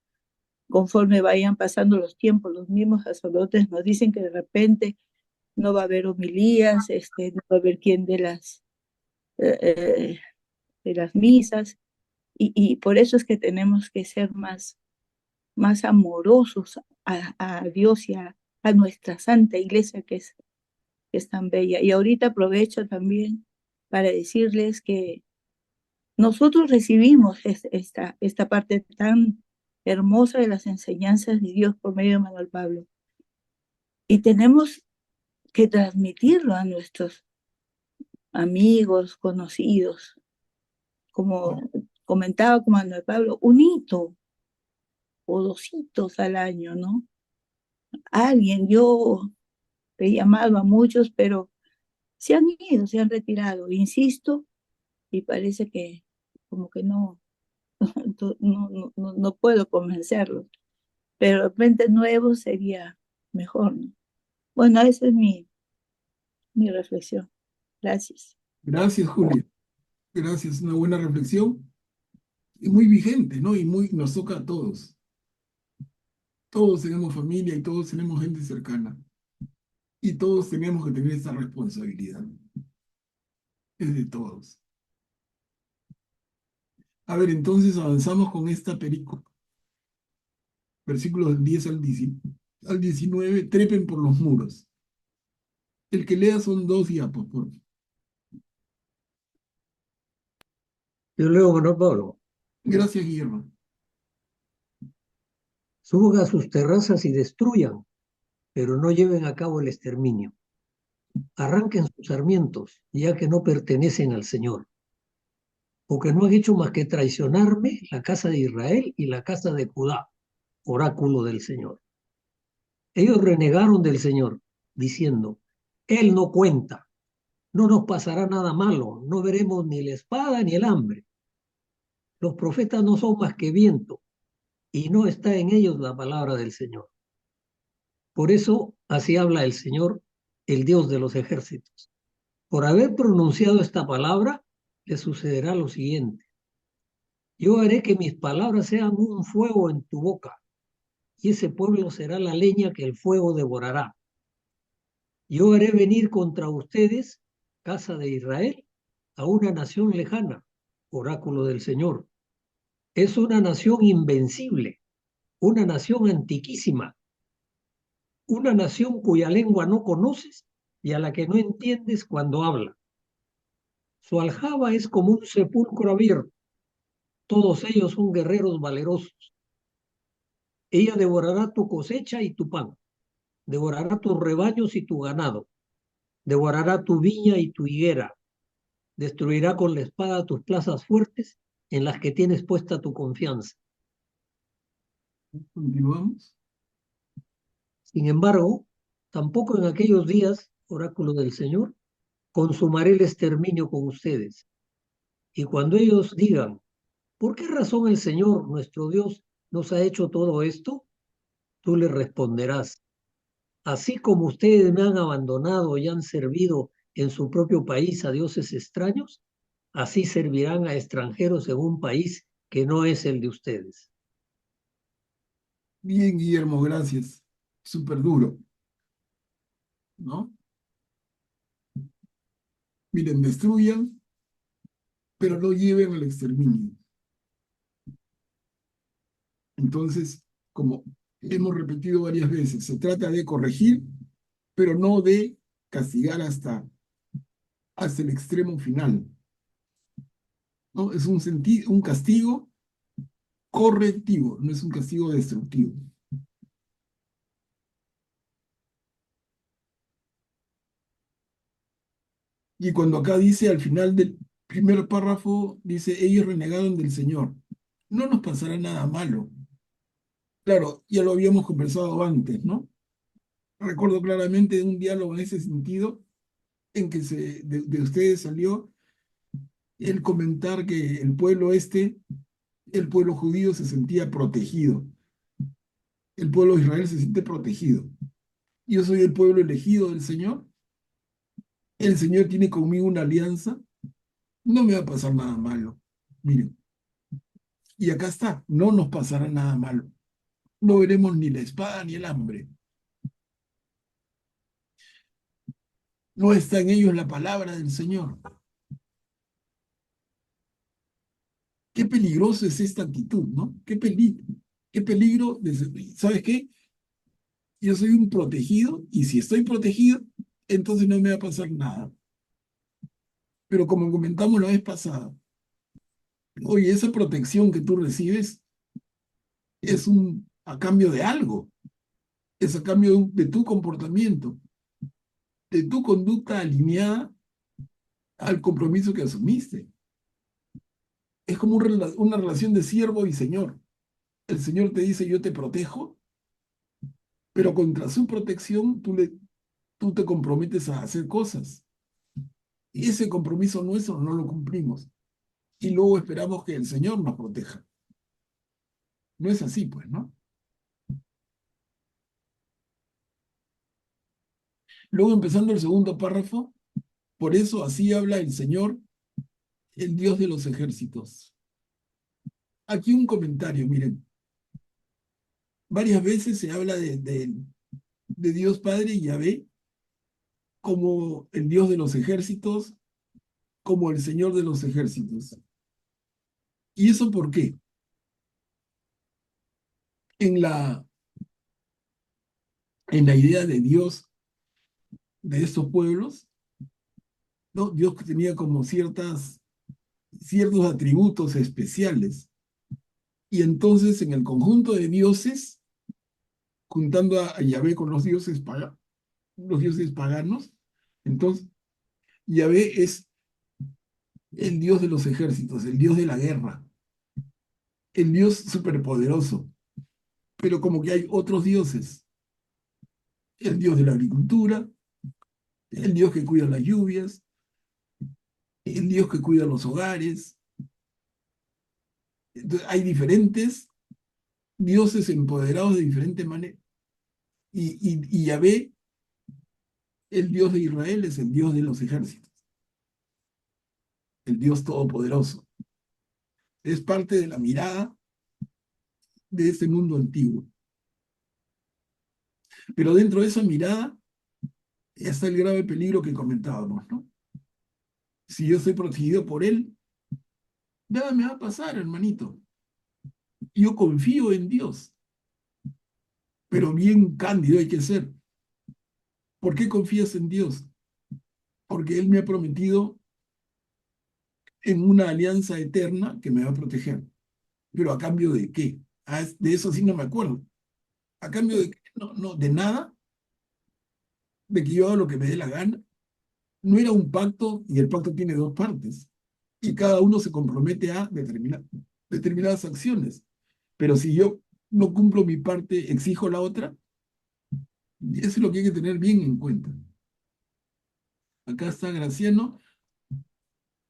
conforme vayan pasando los tiempos, los mismos sacerdotes nos dicen que de repente no va a haber homilías, no va a haber quien de las misas, y por eso es que tenemos que ser más amorosos a Dios y a nuestra Santa Iglesia que es tan bella. Y ahorita aprovecho también para decirles que nosotros recibimos esta parte tan hermosa de las enseñanzas de Dios por medio de Manuel Pablo. Y tenemos que transmitirlo a nuestros amigos, conocidos. Como comentaba con Manuel Pablo, un hito o 2 hitos al año, ¿no? Yo he llamado a muchos, pero se han ido, se han retirado, insisto, y parece que como que no puedo convencerlos, pero de repente nuevo sería mejor, ¿no? Bueno, esa es mi reflexión. Gracias. Gracias, Julia. Gracias, una buena reflexión y muy vigente, ¿no? Y nos toca a todos. Todos tenemos familia y todos tenemos gente cercana. Y todos tenemos que tener esa responsabilidad. Es de todos. A ver, entonces avanzamos con esta película. Versículos del 10 al 19, trepen por los muros. El que lea son 2 diapos, por favor. Yo leo, Manuel Pablo. Gracias, Guillermo. Suban a sus terrazas y destruyan, pero no lleven a cabo el exterminio. Arranquen sus sarmientos, ya que no pertenecen al Señor, porque no han hecho más que traicionarme la casa de Israel y la casa de Judá, oráculo del Señor. Ellos renegaron del Señor, diciendo, Él no cuenta, no nos pasará nada malo, no veremos ni la espada ni el hambre. Los profetas no son más que viento, y no está en ellos la palabra del Señor. Por eso así habla el Señor, el Dios de los ejércitos. Por haber pronunciado esta palabra, le sucederá lo siguiente. Yo haré que mis palabras sean un fuego en tu boca, y ese pueblo será la leña que el fuego devorará. Yo haré venir contra ustedes, casa de Israel, a una nación lejana, oráculo del Señor. Es una nación invencible, una nación antiquísima, una nación cuya lengua no conoces y a la que no entiendes cuando habla. Su aljaba es como un sepulcro abierto. Todos ellos son guerreros valerosos. Ella devorará tu cosecha y tu pan, devorará tus rebaños y tu ganado, devorará tu viña y tu higuera, destruirá con la espada tus plazas fuertes en las que tienes puesta tu confianza. Continuamos. Sin embargo, tampoco en aquellos días, oráculo del Señor, consumaré el exterminio con ustedes. Y cuando ellos digan, ¿por qué razón el Señor, nuestro Dios, nos ha hecho todo esto? Tú les responderás, así como ustedes me han abandonado y han servido en su propio país a dioses extraños, así servirán a extranjeros en un país que no es el de ustedes. Bien, Guillermo, gracias. Súper duro, ¿no? Miren, destruyan, pero no lleven al exterminio. Entonces, como hemos repetido varias veces, se trata de corregir, pero no de castigar hasta el extremo final, ¿no? Es un castigo correctivo, no es un castigo destructivo. Y cuando acá dice al final del primer párrafo, dice, ellos renegaron del Señor. No nos pasará nada malo. Claro, ya lo habíamos conversado antes, ¿no? Recuerdo claramente un diálogo en ese sentido, en que de ustedes salió el comentar que el pueblo judío se sentía protegido. El pueblo de Israel se siente protegido. Yo soy el pueblo elegido del Señor. El Señor tiene conmigo una alianza. No me va a pasar nada malo. Miren. Y acá está, no nos pasará nada malo. no veremos ni la espada ni el hambre. No está en ellos la palabra del Señor. Qué peligroso es esta actitud, ¿no? Qué peligro. ¿Sabes qué? Yo soy un protegido y si estoy protegido, entonces no me va a pasar nada. Pero como comentamos la vez pasada, oye, esa protección que tú recibes es a cambio de algo, es a cambio de tu comportamiento, de tu conducta alineada al compromiso que asumiste. Es como una relación de siervo y señor. El Señor te dice, yo te protejo, pero contra su protección tú te comprometes a hacer cosas. Y ese compromiso nuestro no lo cumplimos. Y luego esperamos que el Señor nos proteja. No es así, pues, ¿no? Luego, empezando el segundo párrafo, por eso así habla el Señor, el Dios de los ejércitos. Aquí un comentario, miren. Varias veces se habla de Dios Padre y Yahvé como el Dios de los ejércitos, como el Señor de los ejércitos. ¿Y eso por qué? En la, en la idea de Dios de estos pueblos, ¿no? Dios tenía como ciertos atributos especiales. Y entonces en el conjunto de dioses, juntando a Yahvé con los dioses paganos, entonces Yahvé es el Dios de los ejércitos, el Dios de la guerra, el Dios superpoderoso. Pero como que hay otros dioses, el Dios de la agricultura, el Dios que cuida las lluvias, el Dios que cuida los hogares. Entonces, hay diferentes dioses empoderados de diferente manera. Y Yahvé, el Dios de Israel, es el Dios de los ejércitos, el Dios todopoderoso. Es parte de la mirada de este mundo antiguo. Pero dentro de esa mirada está el grave peligro que comentábamos, ¿no? Si yo soy protegido por él, nada me va a pasar, hermanito. Yo confío en Dios, pero bien cándido hay que ser. ¿Por qué confías en Dios? Porque Él me ha prometido en una alianza eterna que me va a proteger. ¿Pero a cambio de qué? De eso sí no me acuerdo. ¿A cambio de qué? No, no, de nada, de que yo haga lo que me dé la gana. No era un pacto y el pacto tiene dos partes. Y cada uno se compromete a determinadas acciones. Pero si yo no cumplo mi parte, exijo la otra, eso es lo que hay que tener bien en cuenta. Acá está Graciano.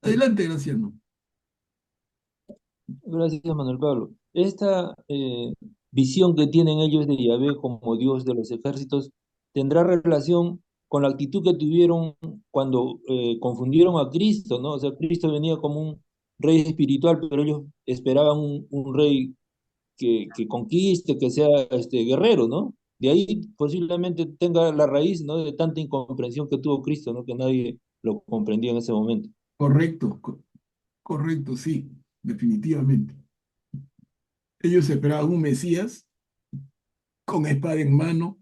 Adelante, Graciano. Gracias, Manuel Pablo. Esta visión que tienen ellos de Yahvé como Dios de los ejércitos tendrá relación con la actitud que tuvieron cuando confundieron a Cristo, ¿no? O sea, Cristo venía como un rey espiritual, pero ellos esperaban un rey que conquiste, que sea guerrero, ¿no? De ahí posiblemente tenga la raíz, ¿no? De tanta incomprensión que tuvo Cristo, ¿no? Que nadie lo comprendía en ese momento. Correcto, correcto, sí, definitivamente. Ellos esperaban un Mesías con espada en mano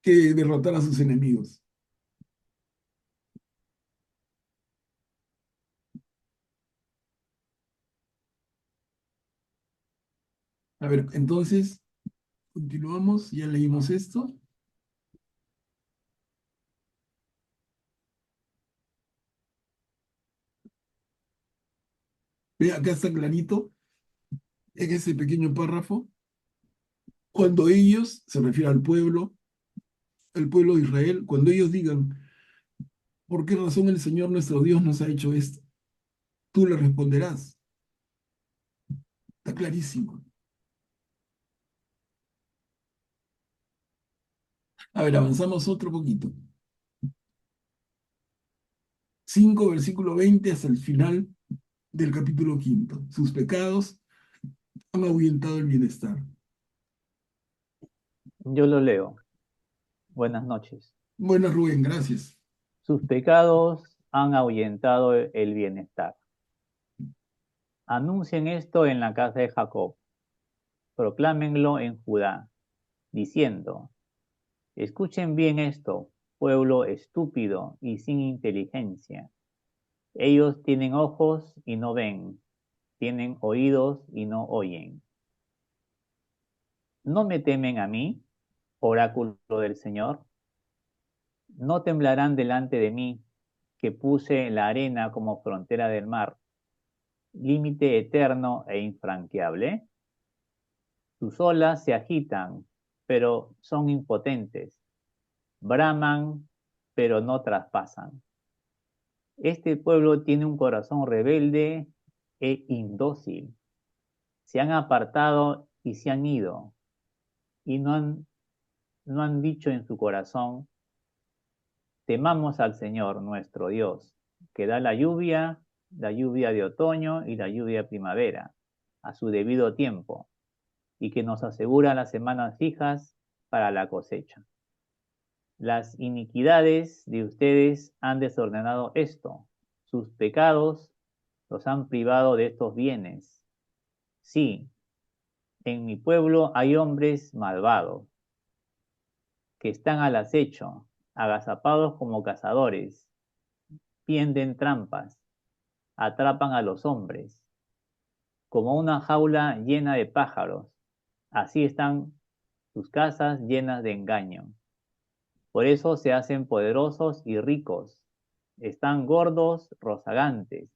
que derrotara a sus enemigos. A ver, entonces, continuamos, ya leímos esto. Ve, acá está clarito, en ese pequeño párrafo, cuando ellos, se refiere al pueblo de Israel, cuando ellos digan, ¿por qué razón el Señor nuestro Dios nos ha hecho esto? Tú le responderás. Está clarísimo. A ver, avanzamos otro poquito. 5, versículo 20 hasta el final del capítulo 5. Sus pecados han ahuyentado el bienestar. Yo lo leo. Buenas noches. Buenas, Rubén, gracias. Sus pecados han ahuyentado el bienestar. Anuncien esto en la casa de Jacob. Proclámenlo en Judá, diciendo: escuchen bien esto, pueblo estúpido y sin inteligencia. Ellos tienen ojos y no ven, tienen oídos y no oyen. ¿No me temen a mí, oráculo del Señor? ¿No temblarán delante de mí, que puse la arena como frontera del mar, límite eterno e infranqueable? Sus olas se agitan, pero son impotentes, braman, pero no traspasan. Este pueblo tiene un corazón rebelde e indócil. Se han apartado y se han ido, y no han dicho en su corazón: temamos al Señor nuestro Dios, que da la lluvia de otoño y la lluvia de primavera, a su debido tiempo, y que nos asegura las semanas fijas para la cosecha. Las iniquidades de ustedes han desordenado esto, sus pecados los han privado de estos bienes. Sí, en mi pueblo hay hombres malvados, que están al acecho, agazapados como cazadores, tienden trampas, atrapan a los hombres, como una jaula llena de pájaros. Así están sus casas llenas de engaño. Por eso se hacen poderosos y ricos. Están gordos, rozagantes.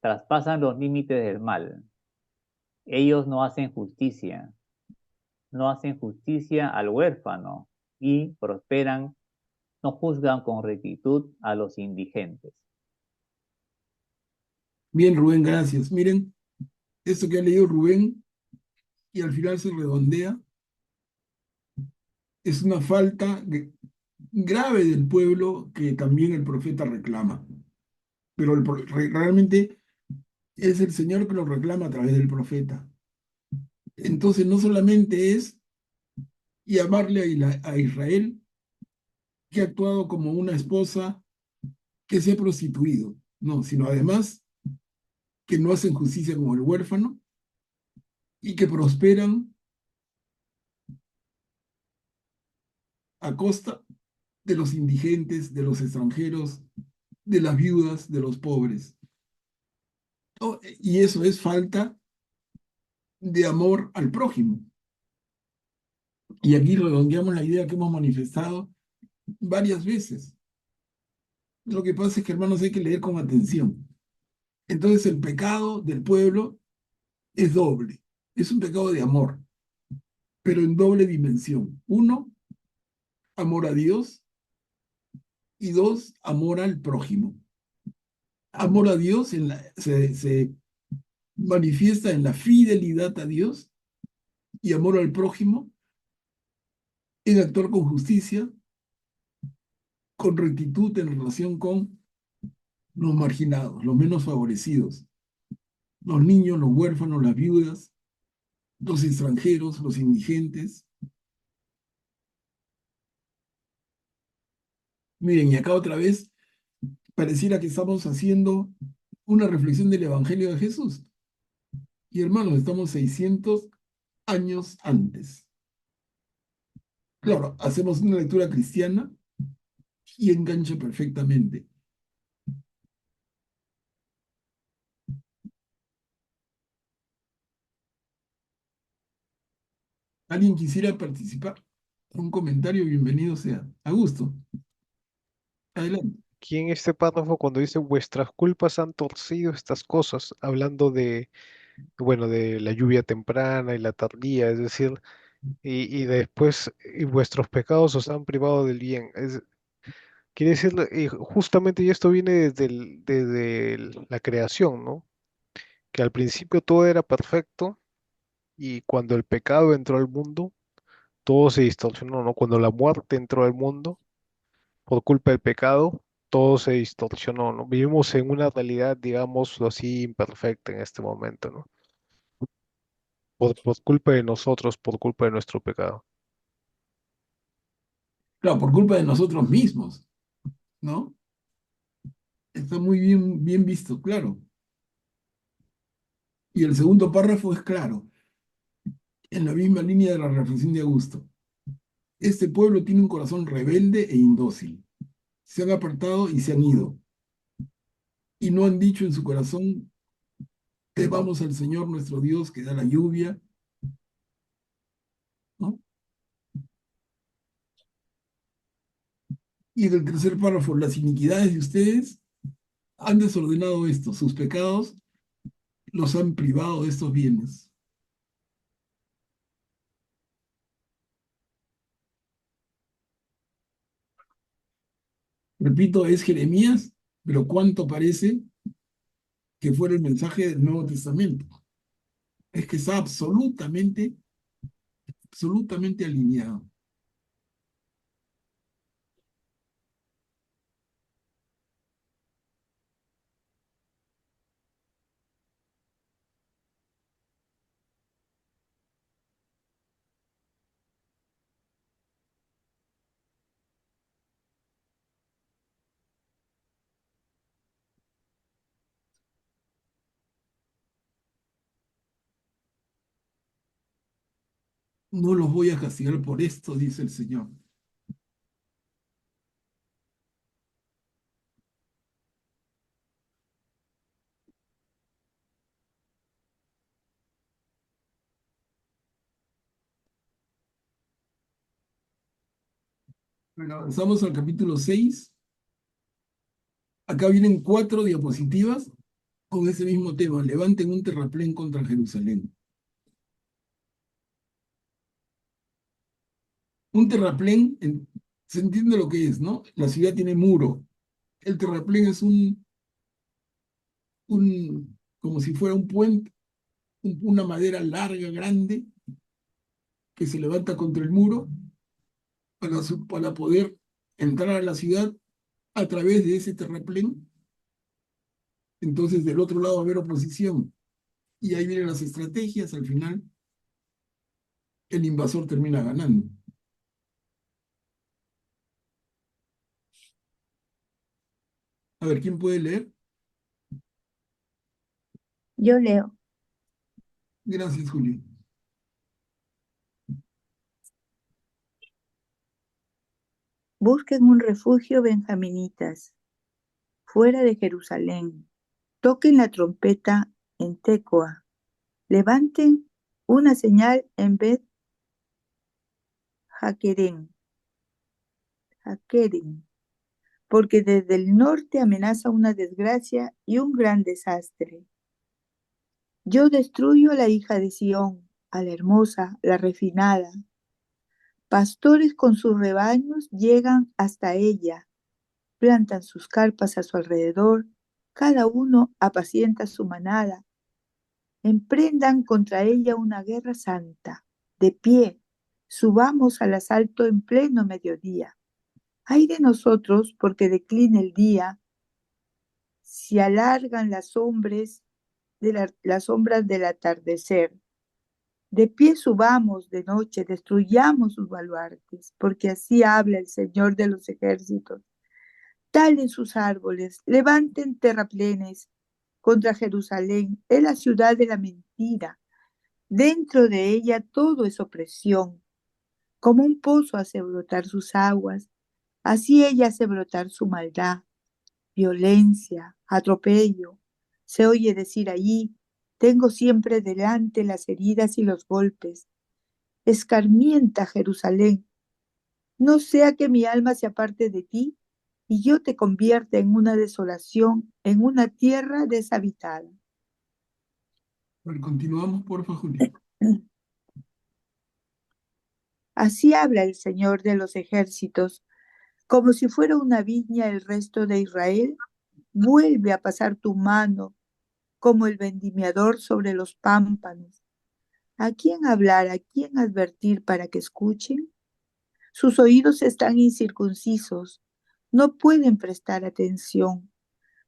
Traspasan los límites del mal. Ellos no hacen justicia al huérfano y prosperan, no juzgan con rectitud a los indigentes. Bien, Rubén, gracias. Miren, esto que ha leído Rubén y al final se redondea, es una falta grave del pueblo que también el profeta reclama. Pero realmente es el Señor que lo reclama a través del profeta. Entonces no solamente es llamarle a Israel, que ha actuado como una esposa que se ha prostituido, no, sino además que no hacen justicia con el huérfano y que prosperan a costa de los indigentes, de los extranjeros, de las viudas, de los pobres. Y eso es falta de amor al prójimo. Y aquí redondeamos la idea que hemos manifestado varias veces. Lo que pasa es que, hermanos, hay que leer con atención. Entonces, el pecado del pueblo es doble. Es un pecado de amor, pero en doble dimensión. Uno, amor a Dios, y dos, amor al prójimo. Amor a Dios se manifiesta en la fidelidad a Dios, y amor al prójimo en actuar con justicia, con rectitud en relación con los marginados, los menos favorecidos, los niños, los huérfanos, las viudas, los extranjeros, los indigentes. Miren, y acá otra vez pareciera que estamos haciendo una reflexión del Evangelio de Jesús. Y hermanos, estamos 600 años antes. Claro, hacemos una lectura cristiana y engancha perfectamente. ¿Alguien quisiera participar? Un comentario, bienvenido sea. A gusto. Adelante. Aquí en este párrafo, cuando dice vuestras culpas han torcido estas cosas, hablando de, bueno, de la lluvia temprana y la tardía, es decir, y después, y vuestros pecados os han privado del bien. Quiere decir, y justamente, y esto viene desde la creación, ¿no? Que al principio todo era perfecto y cuando el pecado entró al mundo, todo se distorsionó, ¿no? Cuando la muerte entró al mundo, por culpa del pecado, todo se distorsionó, ¿no? Vivimos en una realidad, digámoslo así, imperfecta en este momento, ¿no? Por culpa de nosotros, por culpa de nuestro pecado. Claro, por culpa de nosotros mismos, ¿no? Está muy bien visto, claro. Y el segundo párrafo es claro, en la misma línea de la reflexión de Augusto. Este pueblo tiene un corazón rebelde e indócil. Se han apartado y se han ido. Y no han dicho en su corazón, vamos al Señor nuestro Dios que da la lluvia, ¿no? Y en el tercer párrafo, las iniquidades de ustedes han desordenado esto, sus pecados los han privado de estos bienes. Repito, es Jeremías, pero cuánto parece que fuera el mensaje del Nuevo Testamento. Es que está absolutamente alineado. No los voy a castigar por esto, dice el Señor. Bueno, avanzamos al capítulo 6. Acá vienen 4 diapositivas con ese mismo tema. Levanten un terraplén contra Jerusalén. Un terraplén, se entiende lo que es, ¿no? La ciudad tiene muro. El terraplén es como si fuera un puente, una madera larga, grande, que se levanta contra el muro para poder entrar a la ciudad a través de ese terraplén. Entonces, del otro lado va a haber oposición. Y ahí vienen las estrategias. Al final, el invasor termina ganando. A ver, ¿quién puede leer? Yo leo. Gracias, Julio. Busquen un refugio, benjaminitas, fuera de Jerusalén. Toquen la trompeta en Tecoa. Levanten una señal en Bet Jaquerén, porque desde el norte amenaza una desgracia y un gran desastre. Yo destruyo a la hija de Sión, a la hermosa, la refinada. Pastores con sus rebaños llegan hasta ella, plantan sus carpas a su alrededor, cada uno apacienta su manada. Emprendan contra ella una guerra santa. De pie, subamos al asalto en pleno mediodía. Ay de nosotros, porque declina el día, si alargan las sombras del atardecer. De pie subamos de noche, destruyamos sus baluartes, porque así habla el Señor de los ejércitos. Talen sus árboles, levanten terraplenes contra Jerusalén, es la ciudad de la mentira. Dentro de ella todo es opresión. Como un pozo hace brotar sus aguas, así ella hace brotar su maldad, violencia, atropello. Se oye decir allí, tengo siempre delante las heridas y los golpes. Escarmienta Jerusalén, no sea que mi alma se aparte de ti y yo te convierta en una desolación, en una tierra deshabitada. A ver, continuamos, porfa, Julio. Así habla el Señor de los ejércitos, como si fuera una viña el resto de Israel. Vuelve a pasar tu mano como el vendimiador sobre los pámpanos. ¿A quién hablar, a quién advertir para que escuchen? Sus oídos están incircuncisos, no pueden prestar atención.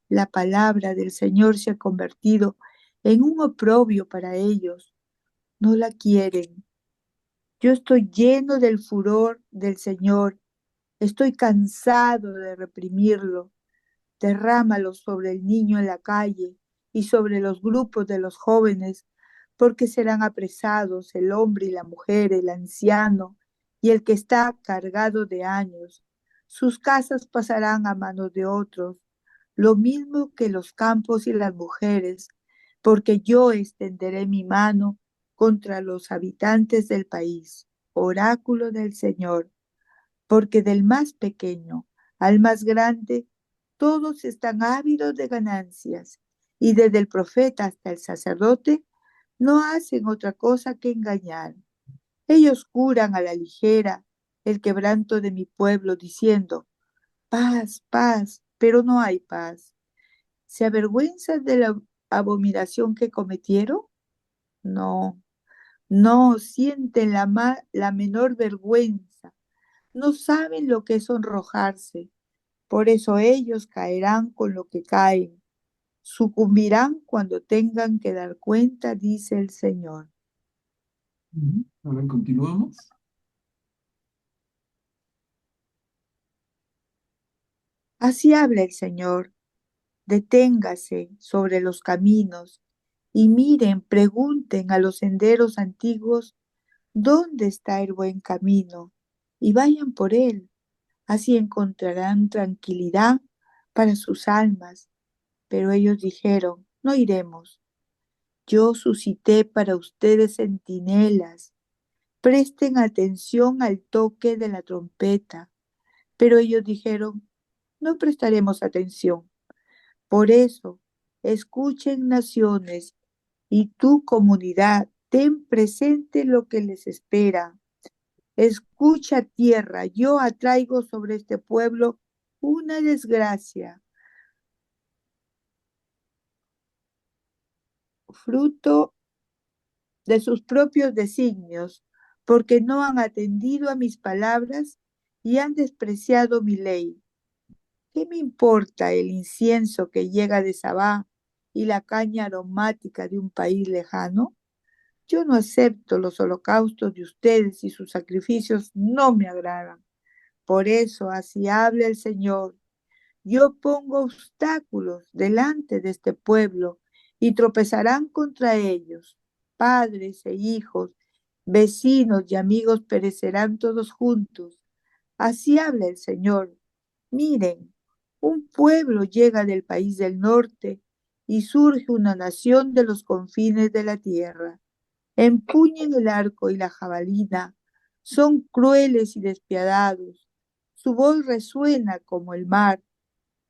La palabra del Señor se ha convertido en un oprobio para ellos. No la quieren. Yo estoy lleno del furor del Señor Estoy cansado de reprimirlo. Derrámalo sobre el niño en la calle y sobre los grupos de los jóvenes, porque serán apresados el hombre y la mujer, el anciano y el que está cargado de años. Sus casas pasarán a manos de otros, lo mismo que los campos y las mujeres, porque yo extenderé mi mano contra los habitantes del país. Oráculo del Señor, porque del más pequeño al más grande, todos están ávidos de ganancias, y desde el profeta hasta el sacerdote no hacen otra cosa que engañar. Ellos curan a la ligera el quebranto de mi pueblo, diciendo, paz, paz, pero no hay paz. ¿Se avergüenzan de la abominación que cometieron? No, no sienten la menor vergüenza, no saben lo que es sonrojarse. Por eso ellos caerán con lo que caen, sucumbirán cuando tengan que dar cuenta, dice el Señor. A ver, continuamos. Así habla el Señor. Deténgase sobre los caminos y miren, pregunten a los senderos antiguos dónde está el buen camino y vayan por él. Así encontrarán tranquilidad para sus almas. Pero ellos dijeron, no iremos. Yo suscité para ustedes centinelas. Presten atención al toque de la trompeta. Pero ellos dijeron, no prestaremos atención. Por eso, escuchen naciones y tu comunidad, ten presente lo que les espera. Escucha tierra, yo atraigo sobre este pueblo una desgracia, fruto de sus propios designios, porque no han atendido a mis palabras y han despreciado mi ley. ¿Qué me importa el incienso que llega de Sabá y la caña aromática de un país lejano? Yo no acepto los holocaustos de ustedes y sus sacrificios no me agradan. Por eso así habla el Señor. Yo pongo obstáculos delante de este pueblo y tropezarán contra ellos. Padres e hijos, vecinos y amigos perecerán todos juntos. Así habla el Señor. Miren, un pueblo llega del país del norte y surge una nación de los confines de la tierra. Empuñen el arco y la jabalina, son crueles y despiadados. Su voz resuena como el mar.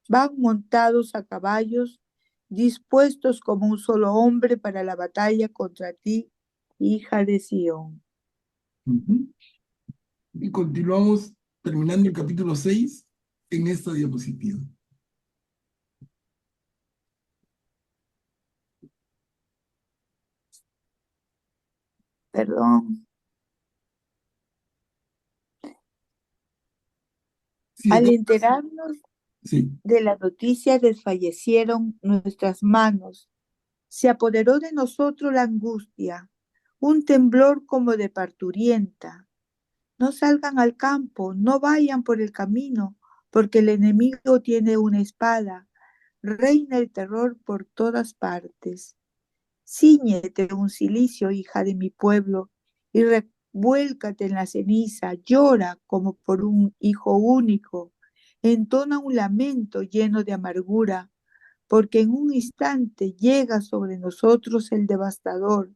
Van montados a caballos, dispuestos como un solo hombre para la batalla contra ti, hija de Sión. Y continuamos terminando el capítulo 6 en esta diapositiva. Perdón. Sí, Al acá, enterarnos sí. de la noticia desfallecieron nuestras manos. Se apoderó de nosotros la angustia, un temblor como de parturienta. No salgan al campo, no vayan por el camino, porque el enemigo tiene una espada. Reina el terror por todas partes. Cíñete un cilicio, hija de mi pueblo, y revuélcate en la ceniza, llora como por un hijo único, entona un lamento lleno de amargura, porque en un instante llega sobre nosotros el devastador.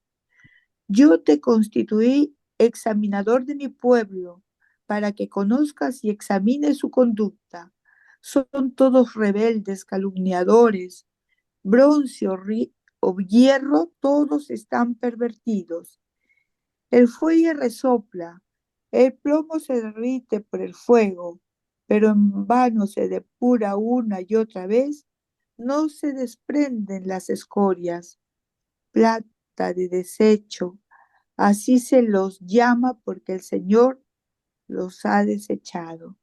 Yo te constituí examinador de mi pueblo, para que conozcas y examines su conducta. Son todos rebeldes, calumniadores, bronce o hierro, todos están pervertidos. El fuelle resopla, el plomo se derrite por el fuego, pero en vano se depura una y otra vez, no se desprenden las escorias. Plata de desecho, así se los llama porque el Señor los ha desechado.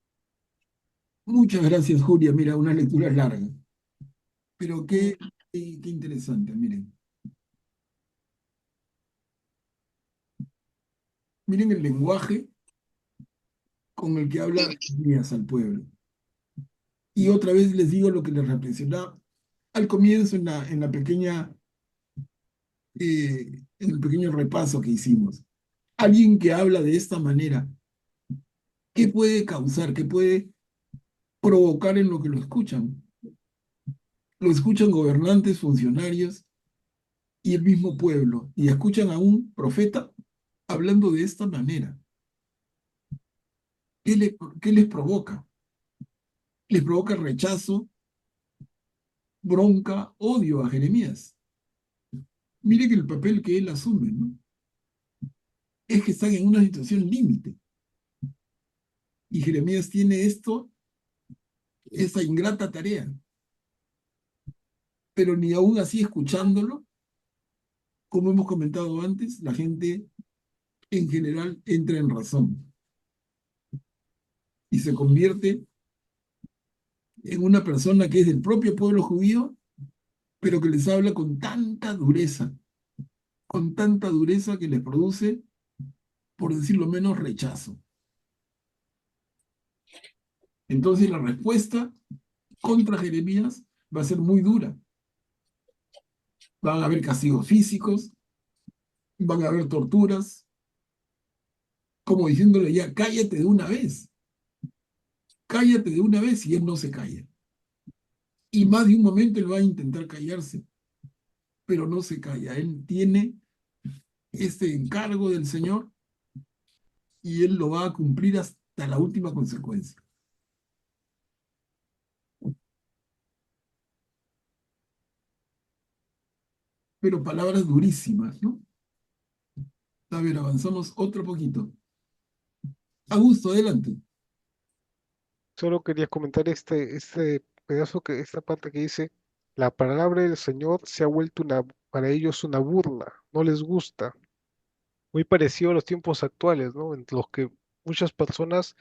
Muchas gracias, Julia. Mira, una lectura larga, pero qué interesante, miren. Miren el lenguaje con el que habla Jeremías al pueblo. Y otra vez les digo lo que les reflexionaba al comienzo en el pequeño repaso que hicimos. Alguien que habla de esta manera, ¿qué puede causar? ¿Qué puede provocar en lo que lo escuchan? Lo escuchan gobernantes, funcionarios y el mismo pueblo, y escuchan a un profeta hablando de esta manera. ¿Qué les provoca? Les provoca rechazo, bronca, odio a Jeremías. Mire que el papel que él asume, ¿no? Es que están en una situación límite. Y Jeremías tiene esta ingrata tarea. Pero ni aún así escuchándolo, como hemos comentado antes, la gente en general entra en razón y se convierte en una persona que es del propio pueblo judío, pero que les habla con tanta dureza que les produce, por decirlo menos, rechazo. Entonces la respuesta contra Jeremías va a ser muy dura. Van a haber castigos físicos, van a haber torturas, como diciéndole ya, cállate de una vez y él no se calla. Y más de un momento él va a intentar callarse, pero no se calla. Él tiene este encargo del Señor y él lo va a cumplir hasta la última consecuencia. Pero palabras durísimas, ¿no? A ver, avanzamos otro poquito. Augusto, adelante. Solo quería comentar este pedazo esta parte que dice, la palabra del Señor se ha vuelto para ellos una burla, no les gusta. Muy parecido a los tiempos actuales, ¿no? En los que muchas personas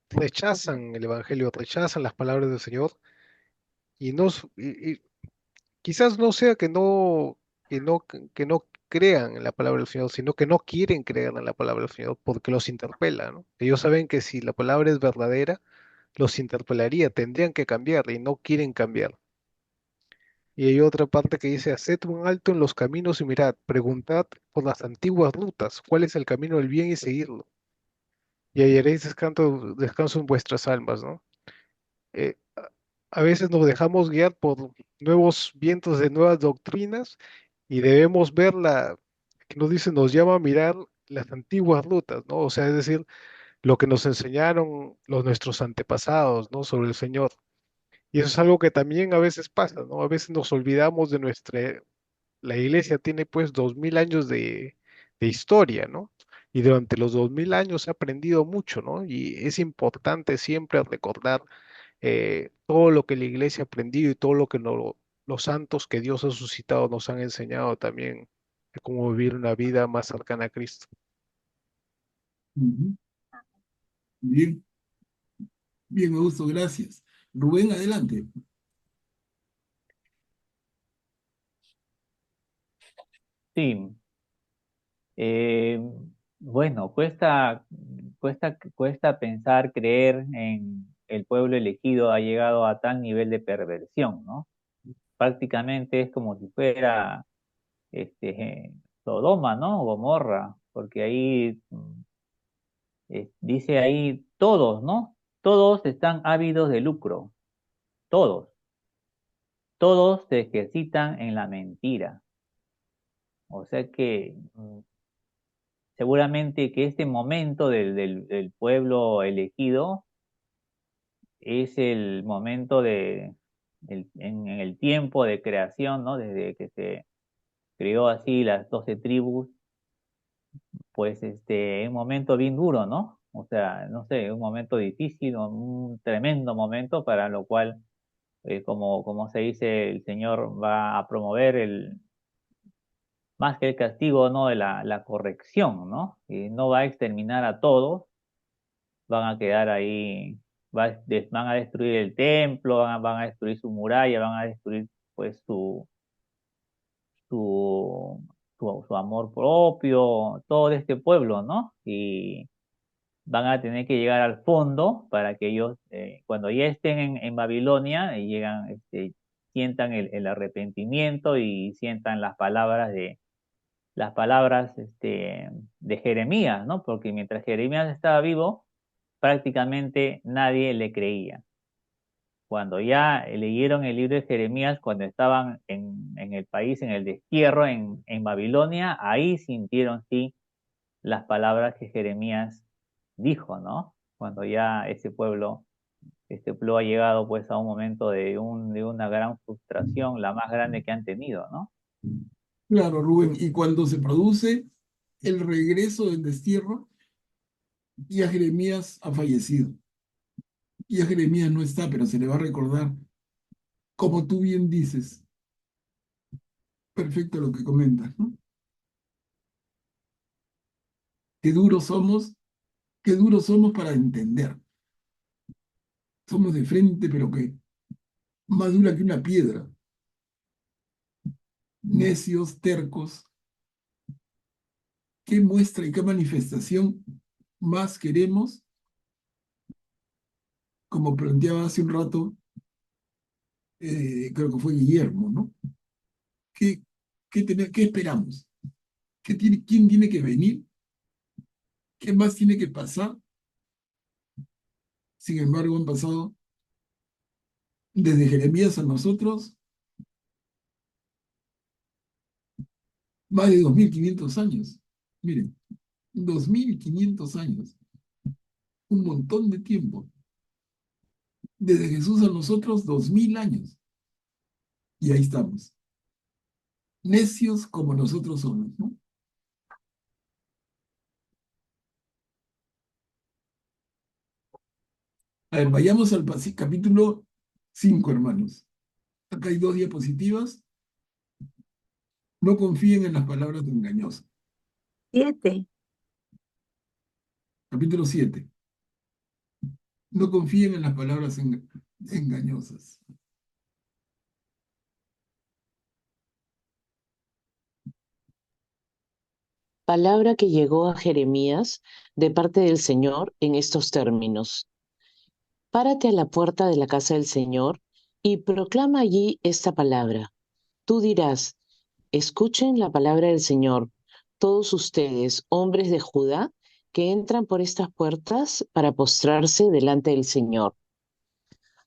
rechazan el Evangelio, rechazan las palabras del Señor y y quizás no sea que no crean en la palabra del Señor, sino que no quieren creer en la palabra del Señor porque los interpela, ¿no? Ellos saben que si la palabra es verdadera, los interpelaría, tendrían que cambiar y no quieren cambiar. Y hay otra parte que dice, haced un alto en los caminos y mirad, preguntad por las antiguas rutas, cuál es el camino del bien y seguirlo. Y hallaréis descanso en vuestras almas, ¿no? A veces nos dejamos guiar por nuevos vientos de nuevas doctrinas y debemos ver que nos dice, nos llama a mirar las antiguas rutas, ¿no? O sea, es decir, lo que nos enseñaron nuestros antepasados, ¿no? Sobre el Señor. Y eso es algo que también a veces pasa, ¿no? A veces nos olvidamos de la iglesia tiene pues 2000 años de historia, ¿no? Y durante los 2000 años se ha aprendido mucho, ¿no? Y es importante siempre recordar todo lo que la iglesia ha aprendido y todo lo que los santos que Dios ha suscitado nos han enseñado también de cómo vivir una vida más cercana a Cristo. Ujú. Bien, bien, Augusto, gracias. Rubén, adelante. Sí, eh, bueno, cuesta pensar, creer en el pueblo elegido ha llegado a tal nivel de perversión, ¿no? Prácticamente es como si fuera este, Sodoma, ¿no? Gomorra, porque ahí dice ahí todos, ¿no? Todos están ávidos de lucro, todos, todos se ejercitan en la mentira. O sea que seguramente que este momento del pueblo elegido es el momento en el tiempo de creación, ¿no? Desde que se creó así las 12 tribus, pues un momento bien duro, ¿no? O sea, no sé, un momento difícil, un tremendo momento para lo cual, como se dice, el Señor va a promover más que el castigo, ¿no? De la corrección, ¿no? Y no va a exterminar a todos, van a quedar ahí, van a destruir el templo, van a destruir su muralla, van a destruir pues su, su amor propio, todo este pueblo, ¿no? van a tener que llegar al fondo para que ellos, cuando ya estén en Babilonia, llegan, sientan el arrepentimiento y sientan las palabras de Jeremías, ¿no? Porque mientras Jeremías estaba vivo, prácticamente nadie le creía. Cuando ya leyeron el libro de Jeremías, cuando estaban en el país, en el destierro, en Babilonia, ahí sintieron sí las palabras que Jeremías dijo, ¿no? Cuando ya este pueblo ha llegado pues a un momento de una gran frustración, la más grande que han tenido, ¿no? Claro, Rubén, y cuando se produce el regreso del destierro, ya Jeremías ha fallecido. Ya Jeremías no está, pero se le va a recordar, como tú bien dices, perfecto lo que comentas, ¿no? Qué duros somos, qué duros somos para entender. Somos de frente, pero que más dura que una piedra. Necios, tercos. ¿Qué muestra y qué manifestación más queremos? Como planteaba hace un rato, creo que fue Guillermo, ¿no? ¿Qué esperamos? ¿Quién tiene que venir? ¿Qué más tiene que pasar? Sin embargo, han pasado desde Jeremías a nosotros más de 2500 años. Miren, 2500 años, un montón de tiempo. Desde Jesús a nosotros, 2000 años. Y ahí estamos, necios como nosotros somos, ¿no? A ver, vayamos al capítulo 5, hermanos. Acá hay 2 diapositivas. No confíen en las palabras engañosas. 7. Capítulo 7. No confíen en las palabras engañosas. Palabra que llegó a Jeremías de parte del Señor en estos términos. Párate a la puerta de la casa del Señor y proclama allí esta palabra. Tú dirás, escuchen la palabra del Señor, todos ustedes, hombres de Judá, que entran por estas puertas para postrarse delante del Señor.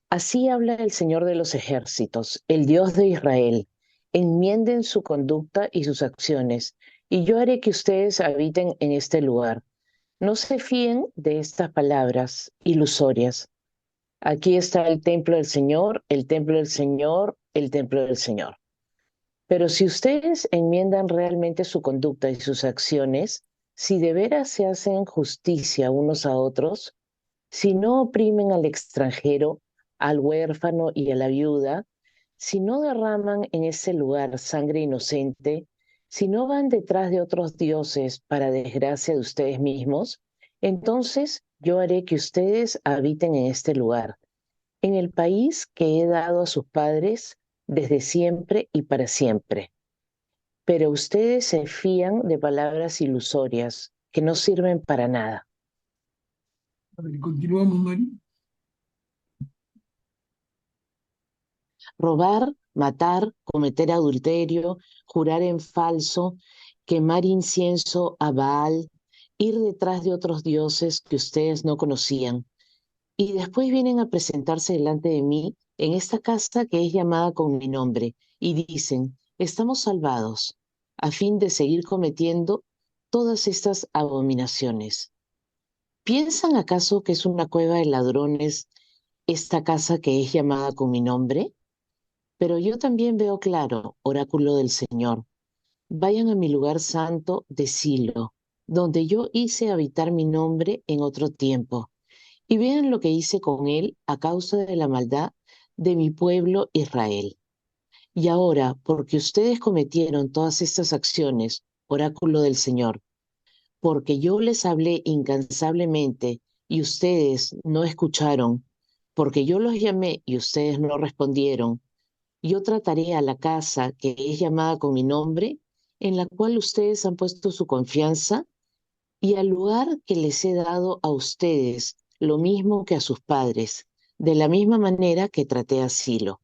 Así habla el Señor de los ejércitos, el Dios de Israel. Enmienden su conducta y sus acciones, y yo haré que ustedes habiten en este lugar. No se fíen de estas palabras ilusorias. Aquí está el templo del Señor, el templo del Señor, el templo del Señor. Pero si ustedes enmiendan realmente su conducta y sus acciones, si de veras se hacen justicia unos a otros, si no oprimen al extranjero, al huérfano y a la viuda, si no derraman en ese lugar sangre inocente, si no van detrás de otros dioses para desgracia de ustedes mismos, entonces yo haré que ustedes habiten en este lugar, en el país que he dado a sus padres desde siempre y para siempre. Pero ustedes se fían de palabras ilusorias que no sirven para nada. A ver, continuamos, Mari. Robar, matar, cometer adulterio, jurar en falso, quemar incienso a Baal, ir detrás de otros dioses que ustedes no conocían. Y después vienen a presentarse delante de mí en esta casa que es llamada con mi nombre, y dicen, estamos salvados, a fin de seguir cometiendo todas estas abominaciones. ¿Piensan acaso que es una cueva de ladrones esta casa que es llamada con mi nombre? Pero yo también veo claro, oráculo del Señor. Vayan a mi lugar santo de Silo, donde yo hice habitar mi nombre en otro tiempo, y vean lo que hice con él a causa de la maldad de mi pueblo Israel. Y ahora, porque ustedes cometieron todas estas acciones, oráculo del Señor, porque yo les hablé incansablemente y ustedes no escucharon, porque yo los llamé y ustedes no respondieron, yo trataré a la casa que es llamada con mi nombre, en la cual ustedes han puesto su confianza, y al lugar que les he dado a ustedes, lo mismo que a sus padres, de la misma manera que traté a Silo.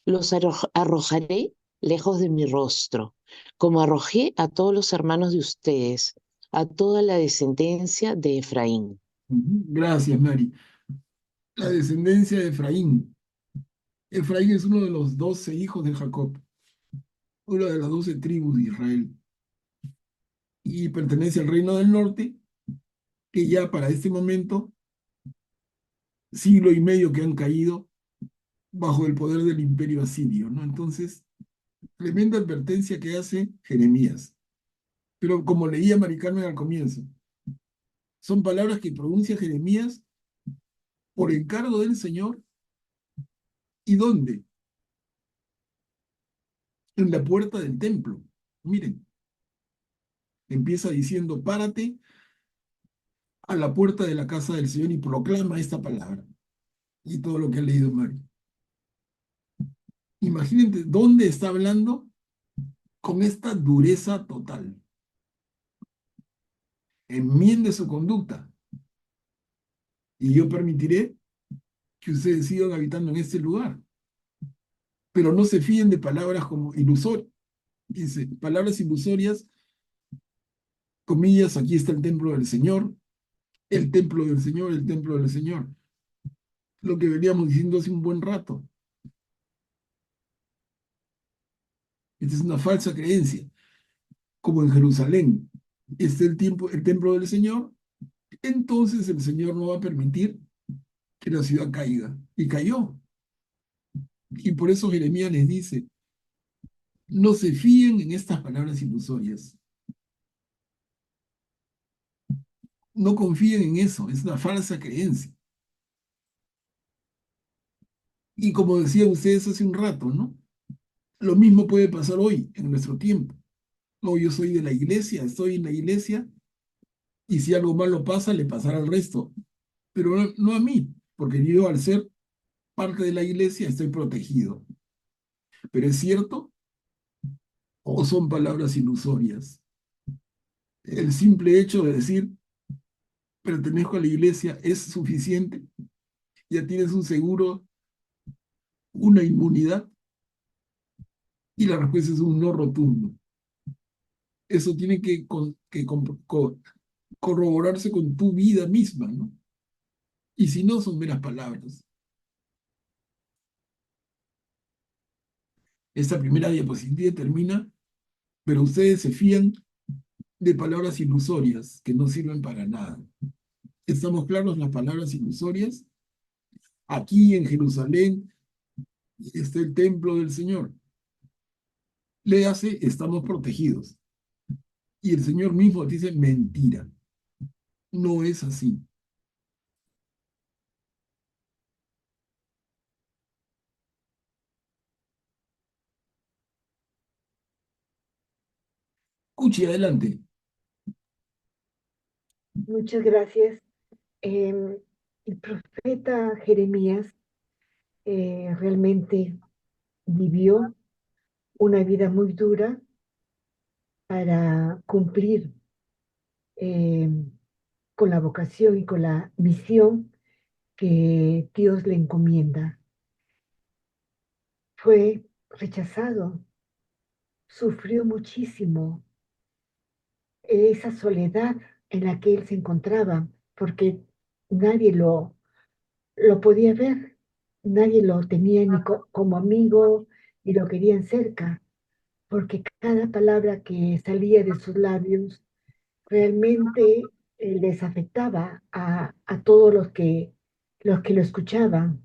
Los arrojaré lejos de mi rostro, como arrojé a todos los hermanos de ustedes, a toda la descendencia de Efraín. Gracias, Mari. La descendencia de Efraín. Efraín es uno de los 12 hijos de Jacob, una de las 12 tribus de Israel, y pertenece al reino del norte, que ya para este momento, siglo y medio que han caído bajo el poder del imperio asirio, ¿no? Entonces, tremenda advertencia que hace Jeremías. Pero como leía Mari Carmen al comienzo, son palabras que pronuncia Jeremías por encargo del Señor. ¿Y dónde? En la puerta del templo. Miren, empieza diciendo, párate a la puerta de la casa del Señor y proclama esta palabra. Y todo lo que ha leído Mari. Imagínate dónde está hablando con esta dureza total. Enmiende su conducta. Y yo permitiré que ustedes sigan habitando en este lugar. Pero no se fíen de palabras como ilusorias. Dice, palabras ilusorias, comillas, aquí está el templo del Señor, el templo del Señor, el templo del Señor. Lo que veníamos diciendo hace un buen rato. Esta es una falsa creencia. Como en Jerusalén está el templo del Señor, entonces el Señor no va a permitir que la ciudad caiga. Y cayó. Y por eso Jeremías les dice, no se fíen en estas palabras ilusorias. No confíen en eso, es una falsa creencia. Y como decían ustedes hace un rato, ¿no? Lo mismo puede pasar hoy, en nuestro tiempo. No, yo soy de la iglesia, estoy en la iglesia, y si algo malo pasa, le pasará al resto. Pero no a mí, porque yo al ser parte de la iglesia estoy protegido. Pero ¿es cierto o son palabras ilusorias? El simple hecho de decir, pertenezco a la iglesia, ¿es suficiente? ¿Ya tienes un seguro, una inmunidad? Y la respuesta es un no rotundo. Eso tiene que corroborarse con tu vida misma, ¿no? Y si no, son meras palabras. Esta primera diapositiva termina, pero ustedes se fían de palabras ilusorias que no sirven para nada. ¿Estamos claros las palabras ilusorias? Aquí en Jerusalén está el templo del Señor. Léase, estamos protegidos. Y el Señor mismo dice mentira. No es así. Cuchi, adelante. Muchas gracias. El profeta Jeremías realmente vivió una vida muy dura para cumplir con la vocación y con la misión que Dios le encomienda. Fue rechazado, sufrió muchísimo esa soledad en la que él se encontraba, porque nadie lo podía ver, nadie lo tenía ni como amigo, ni lo querían cerca, porque cada palabra que salía de sus labios realmente les afectaba a todos los que lo escuchaban.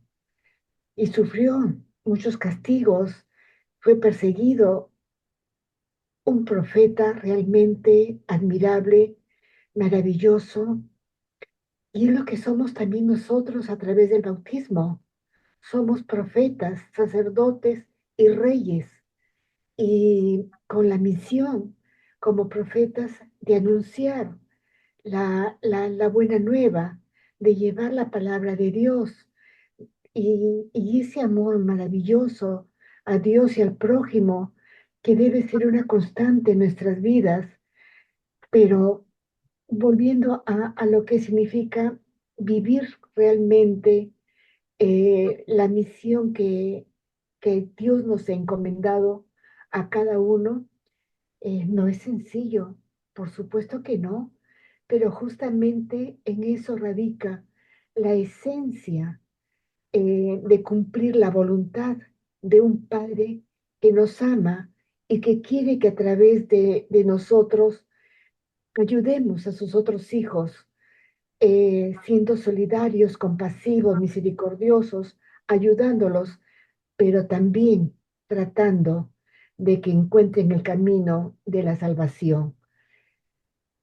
Y sufrió muchos castigos, fue perseguido, un profeta realmente admirable, maravilloso, y es lo que somos también nosotros a través del bautismo. Somos profetas, sacerdotes y reyes, y con la misión como profetas de anunciar la buena nueva, de llevar la palabra de Dios y ese amor maravilloso a Dios y al prójimo que debe ser una constante en nuestras vidas, pero volviendo a lo que significa vivir realmente la misión que Dios nos ha encomendado a cada uno, no es sencillo, por supuesto que no, pero justamente en eso radica la esencia de cumplir la voluntad de un Padre que nos ama y que quiere que a través de nosotros ayudemos a sus otros hijos, siendo solidarios, compasivos, misericordiosos, ayudándolos, pero también tratando de que encuentren el camino de la salvación.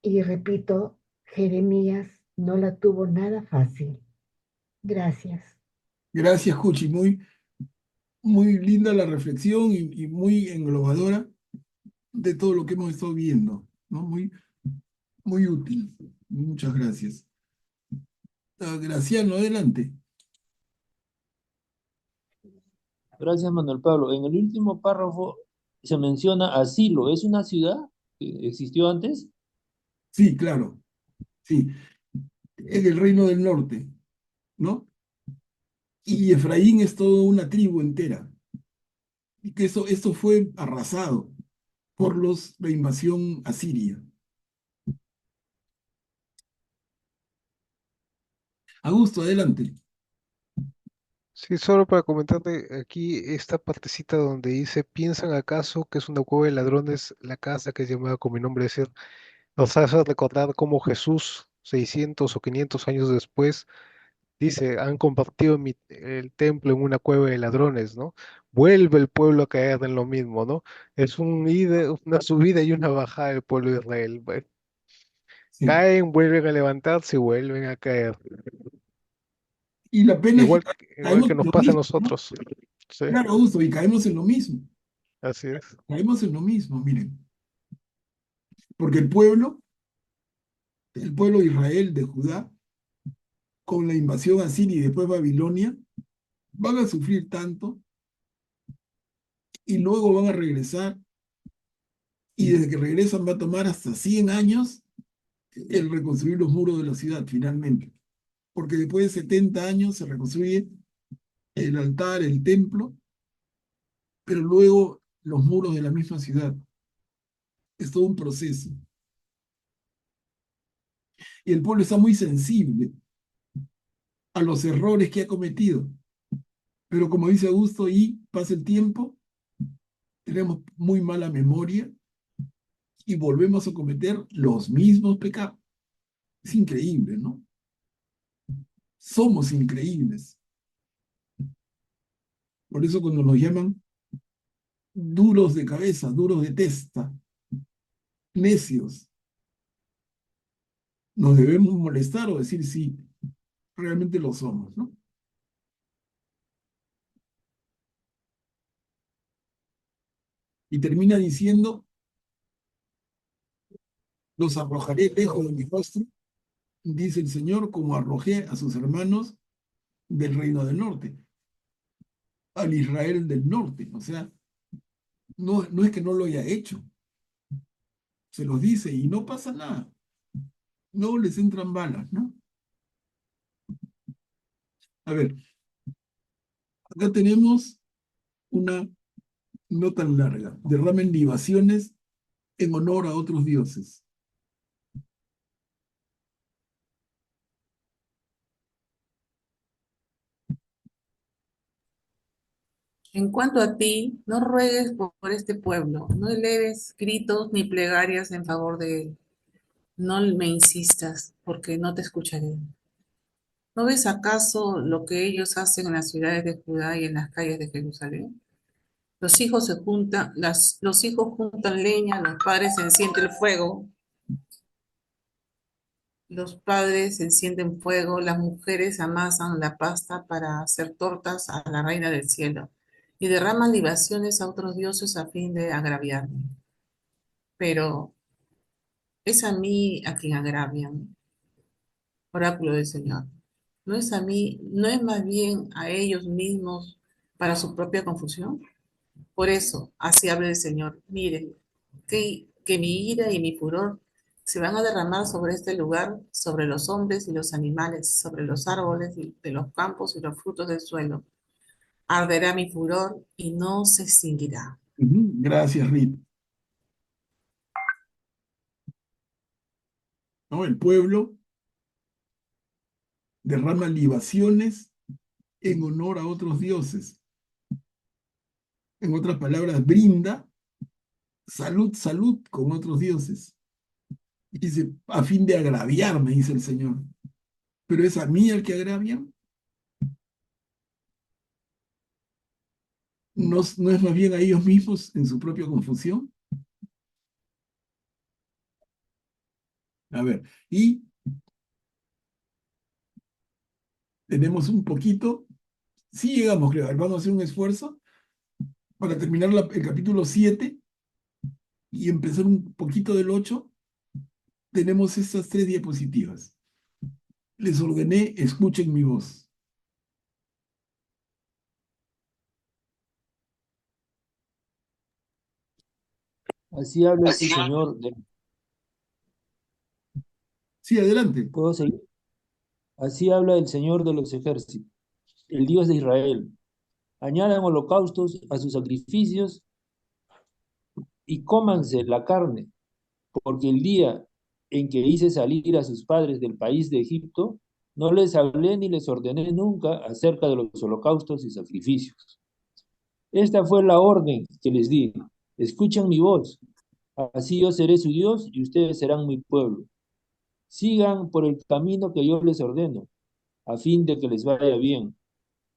Y repito, Jeremías no la tuvo nada fácil. Gracias. Gracias, Cuchi. Muy linda la reflexión y muy englobadora de todo lo que hemos estado viendo, ¿no? Muy útil. Muchas gracias. Graciano, adelante. Gracias, Manuel Pablo. En el último párrafo se menciona Asilo. ¿Es una ciudad que existió antes? Sí, claro, sí. En el reino del norte, ¿no? Y Efraín es toda una tribu entera. Y que eso fue arrasado por la invasión asiria. Augusto, adelante. Sí, solo para comentarte aquí esta partecita donde dice, ¿piensan acaso que es una cueva de ladrones la casa que es llamada con mi nombre? Es decir, nos hace recordar cómo Jesús, 600 o 500 años después, dice, han convertido el templo en una cueva de ladrones, ¿no? Vuelve el pueblo a caer en lo mismo, ¿no? Es una subida y una bajada del pueblo de Israel. Sí. Caen, vuelven a levantarse y vuelven a caer. Y la pena es que Igual caemos que en nos lo pasa a mismo, ¿no? nosotros. Sí, Claro, Augusto, y caemos en lo mismo. así es. Caemos en lo mismo, miren. Porque el pueblo de Israel, de Judá, con la invasión asiria y después Babilonia, van a sufrir tanto y luego van a regresar y desde que regresan va a tomar hasta 100 años el reconstruir los muros de la ciudad finalmente. Porque después de 70 años se reconstruye el altar, el templo, pero luego los muros de la misma ciudad. Es todo un proceso. Y el pueblo está muy sensible a los errores que ha cometido. Pero como dice Augusto, y pasa el tiempo, tenemos muy mala memoria y volvemos a cometer los mismos pecados. Es increíble, ¿no? Somos increíbles. Por eso cuando nos llaman duros de cabeza, duros de testa, necios, nos debemos molestar o decir sí, realmente lo somos, ¿no? Y termina diciendo, los arrojaré lejos de mi rostro, dice el Señor, como arrojé a sus hermanos del reino del norte, al Israel del norte. O sea, no es que no lo haya hecho, se los dice y no pasa nada, no les entran balas, ¿no? A ver, acá tenemos una no tan larga, derramen libaciones en honor a otros dioses. En cuanto a ti, no ruegues por este pueblo, no eleves gritos ni plegarias en favor de él. No me insistas, porque no te escucharé. ¿No ves acaso lo que ellos hacen en las ciudades de Judá y en las calles de Jerusalén? Los hijos juntan leña, los padres encienden el fuego, los padres encienden fuego, las mujeres amasan la pasta para hacer tortas a la reina del cielo y derraman libaciones a otros dioses a fin de agraviarme. Pero es a mí a quien agravian, oráculo del Señor. ¿No es a mí, no es más bien a ellos mismos para su propia confusión? Por eso, así habla el Señor. Miren, que mi ira y mi furor Se van a derramar sobre este lugar, sobre los hombres y los animales, sobre los árboles de los campos y los frutos del suelo. Arderá mi furor y no se extinguirá. Gracias, Rit. ¿No? El pueblo derrama libaciones en honor a otros dioses. En otras palabras, brinda salud, salud con otros dioses. Y dice, a fin de agraviarme, dice el Señor. ¿Pero es a mí el que agravian? ¿No es más bien a ellos mismos en su propia confusión? A ver, y tenemos un poquito, sí llegamos, creo, vamos a hacer un esfuerzo para terminar el capítulo 7 y empezar un poquito del 8. Tenemos estas 3 diapositivas. Les ordené, escuchen mi voz. Así habla el Señor Sí, adelante. ¿Puedo seguir? Así habla el Señor de los ejércitos, el Dios de Israel. Añadan holocaustos a sus sacrificios y cómanse la carne, porque el día en que hice salir a sus padres del país de Egipto, no les hablé ni les ordené nunca acerca de los holocaustos y sacrificios. Esta fue la orden que les di. Escuchen mi voz, así yo seré su Dios y ustedes serán mi pueblo. Sigan por el camino que yo les ordeno, a fin de que les vaya bien.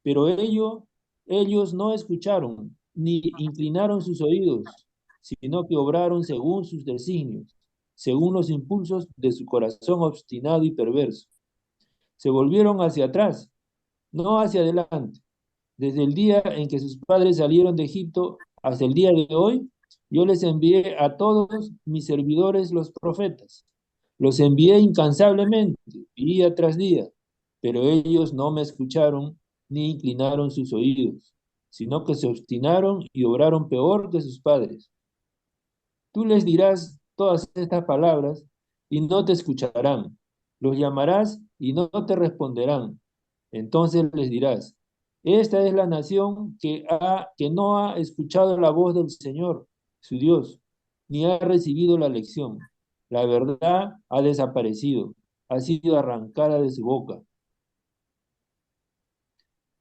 Pero ellos no escucharon, ni inclinaron sus oídos, sino que obraron según sus designios, según los impulsos de su corazón obstinado y perverso. Se volvieron hacia atrás, no hacia adelante. Desde el día en que sus padres salieron de Egipto hasta el día de hoy, yo les envié a todos mis servidores los profetas. Los envié incansablemente, día tras día, pero ellos no me escucharon ni inclinaron sus oídos, sino que se obstinaron y obraron peor que sus padres. Tú les dirás todas estas palabras y no te escucharán. Los llamarás y no te responderán. Entonces les dirás, esta es la nación que no ha escuchado la voz del Señor, su Dios, ni ha recibido la lección. La verdad ha desaparecido, ha sido arrancada de su boca.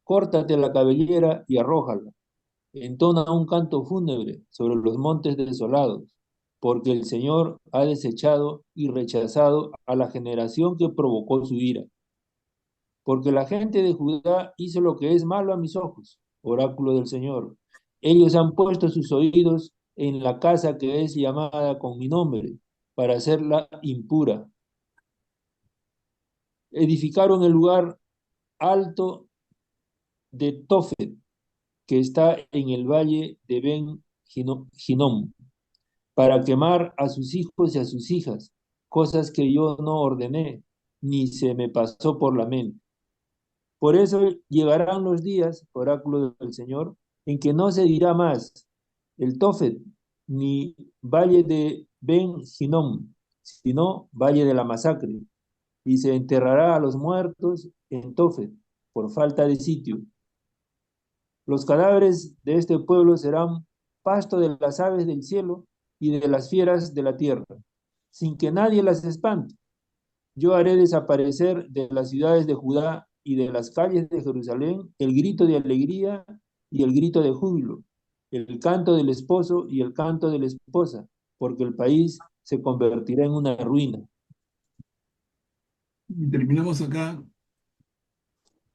Córtate la cabellera y arrójala. Entona un canto fúnebre sobre los montes desolados, porque el Señor ha desechado y rechazado a la generación que provocó su ira. Porque la gente de Judá hizo lo que es malo a mis ojos, oráculo del Señor. Ellos han puesto sus oídos en la casa que es llamada con mi nombre, para hacerla impura. Edificaron el lugar alto de Tofet, que está en el valle de Ben Hinnom, para quemar a sus hijos y a sus hijas, cosas que yo no ordené, ni se me pasó por la mente. Por eso llegarán los días, oráculo del Señor, en que no se dirá más el Tofet, ni valle de Ben Hinnom, sino valle de la masacre, y se enterrará a los muertos en Tofet, por falta de sitio. Los cadáveres de este pueblo serán pasto de las aves del cielo y de las fieras de la tierra, sin que nadie las espante. Yo haré desaparecer de las ciudades de Judá y de las calles de Jerusalén el grito de alegría y el grito de júbilo, el canto del esposo y el canto de la esposa, porque el país se convertirá en una ruina. Y terminamos acá.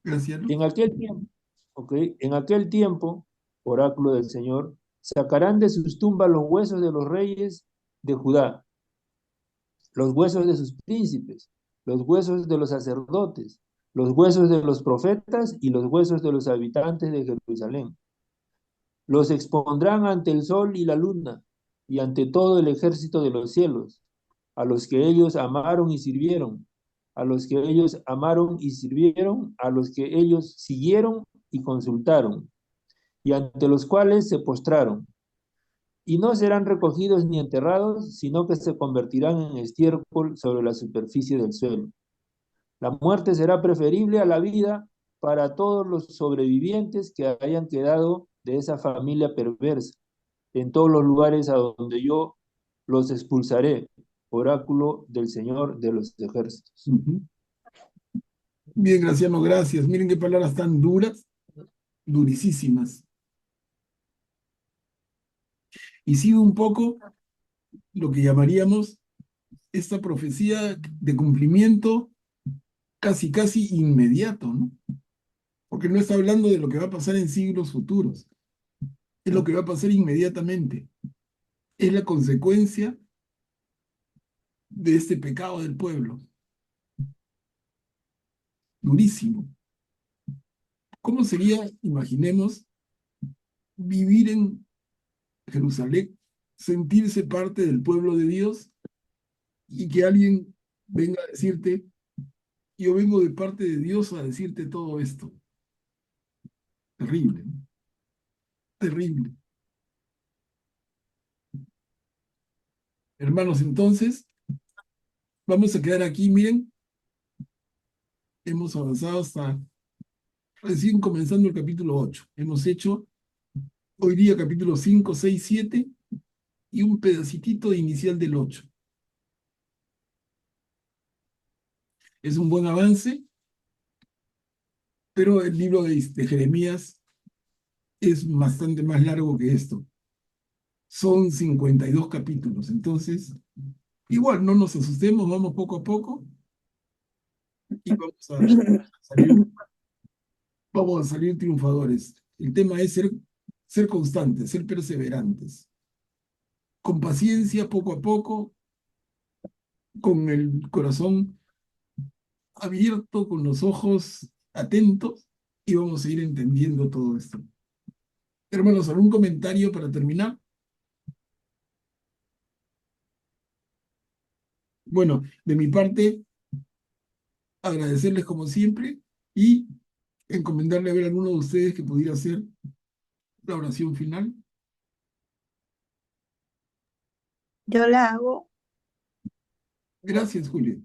Gracias. En aquel tiempo, en aquel tiempo, oráculo del Señor, sacarán de sus tumbas los huesos de los reyes de Judá, los huesos de sus príncipes, los huesos de los sacerdotes, los huesos de los profetas y los huesos de los habitantes de Jerusalén. Los expondrán ante el sol y la luna y ante todo el ejército de los cielos, a los que ellos amaron y sirvieron, a los que ellos amaron y sirvieron, a los que ellos siguieron y consultaron, y ante los cuales se postraron. y no serán recogidos ni enterrados, sino que se convertirán en estiércol sobre la superficie del suelo. La muerte será preferible a la vida para todos los sobrevivientes que hayan quedado de esa familia perversa, en todos los lugares a donde yo los expulsaré, oráculo del Señor de los ejércitos. Bien, Graciano, gracias. Miren qué palabras tan duras, durísimas. Y sigue un poco lo que llamaríamos esta profecía de cumplimiento casi, casi inmediato, ¿no? Porque no está hablando de lo que va a pasar en siglos futuros, es lo que va a pasar inmediatamente. Es la consecuencia de este pecado del pueblo. Durísimo. ¿Cómo sería, imaginemos, vivir en Jerusalén, sentirse parte del pueblo de Dios y que alguien venga a decirte, yo vengo de parte de Dios a decirte todo esto? Terrible, ¿no? Terrible. Hermanos, entonces, vamos a quedar aquí, miren, hemos avanzado hasta recién comenzando el capítulo 8. Hemos hecho hoy día capítulo 5, 6, 7 y un pedacitito inicial del 8. Es un buen avance, pero el libro de Jeremías es bastante más largo que esto. Son 52 capítulos, entonces, igual no nos asustemos, vamos poco a poco y vamos a salir triunfadores. El tema es ser constantes, ser perseverantes, con paciencia, poco a poco, con el corazón abierto, con los ojos atentos, y vamos a ir entendiendo todo esto. Hermanos, ¿algún comentario para terminar? Bueno, de mi parte, agradecerles como siempre y encomendarle a ver a alguno de ustedes que pudiera hacer la oración final. Yo la hago. Gracias, Julio.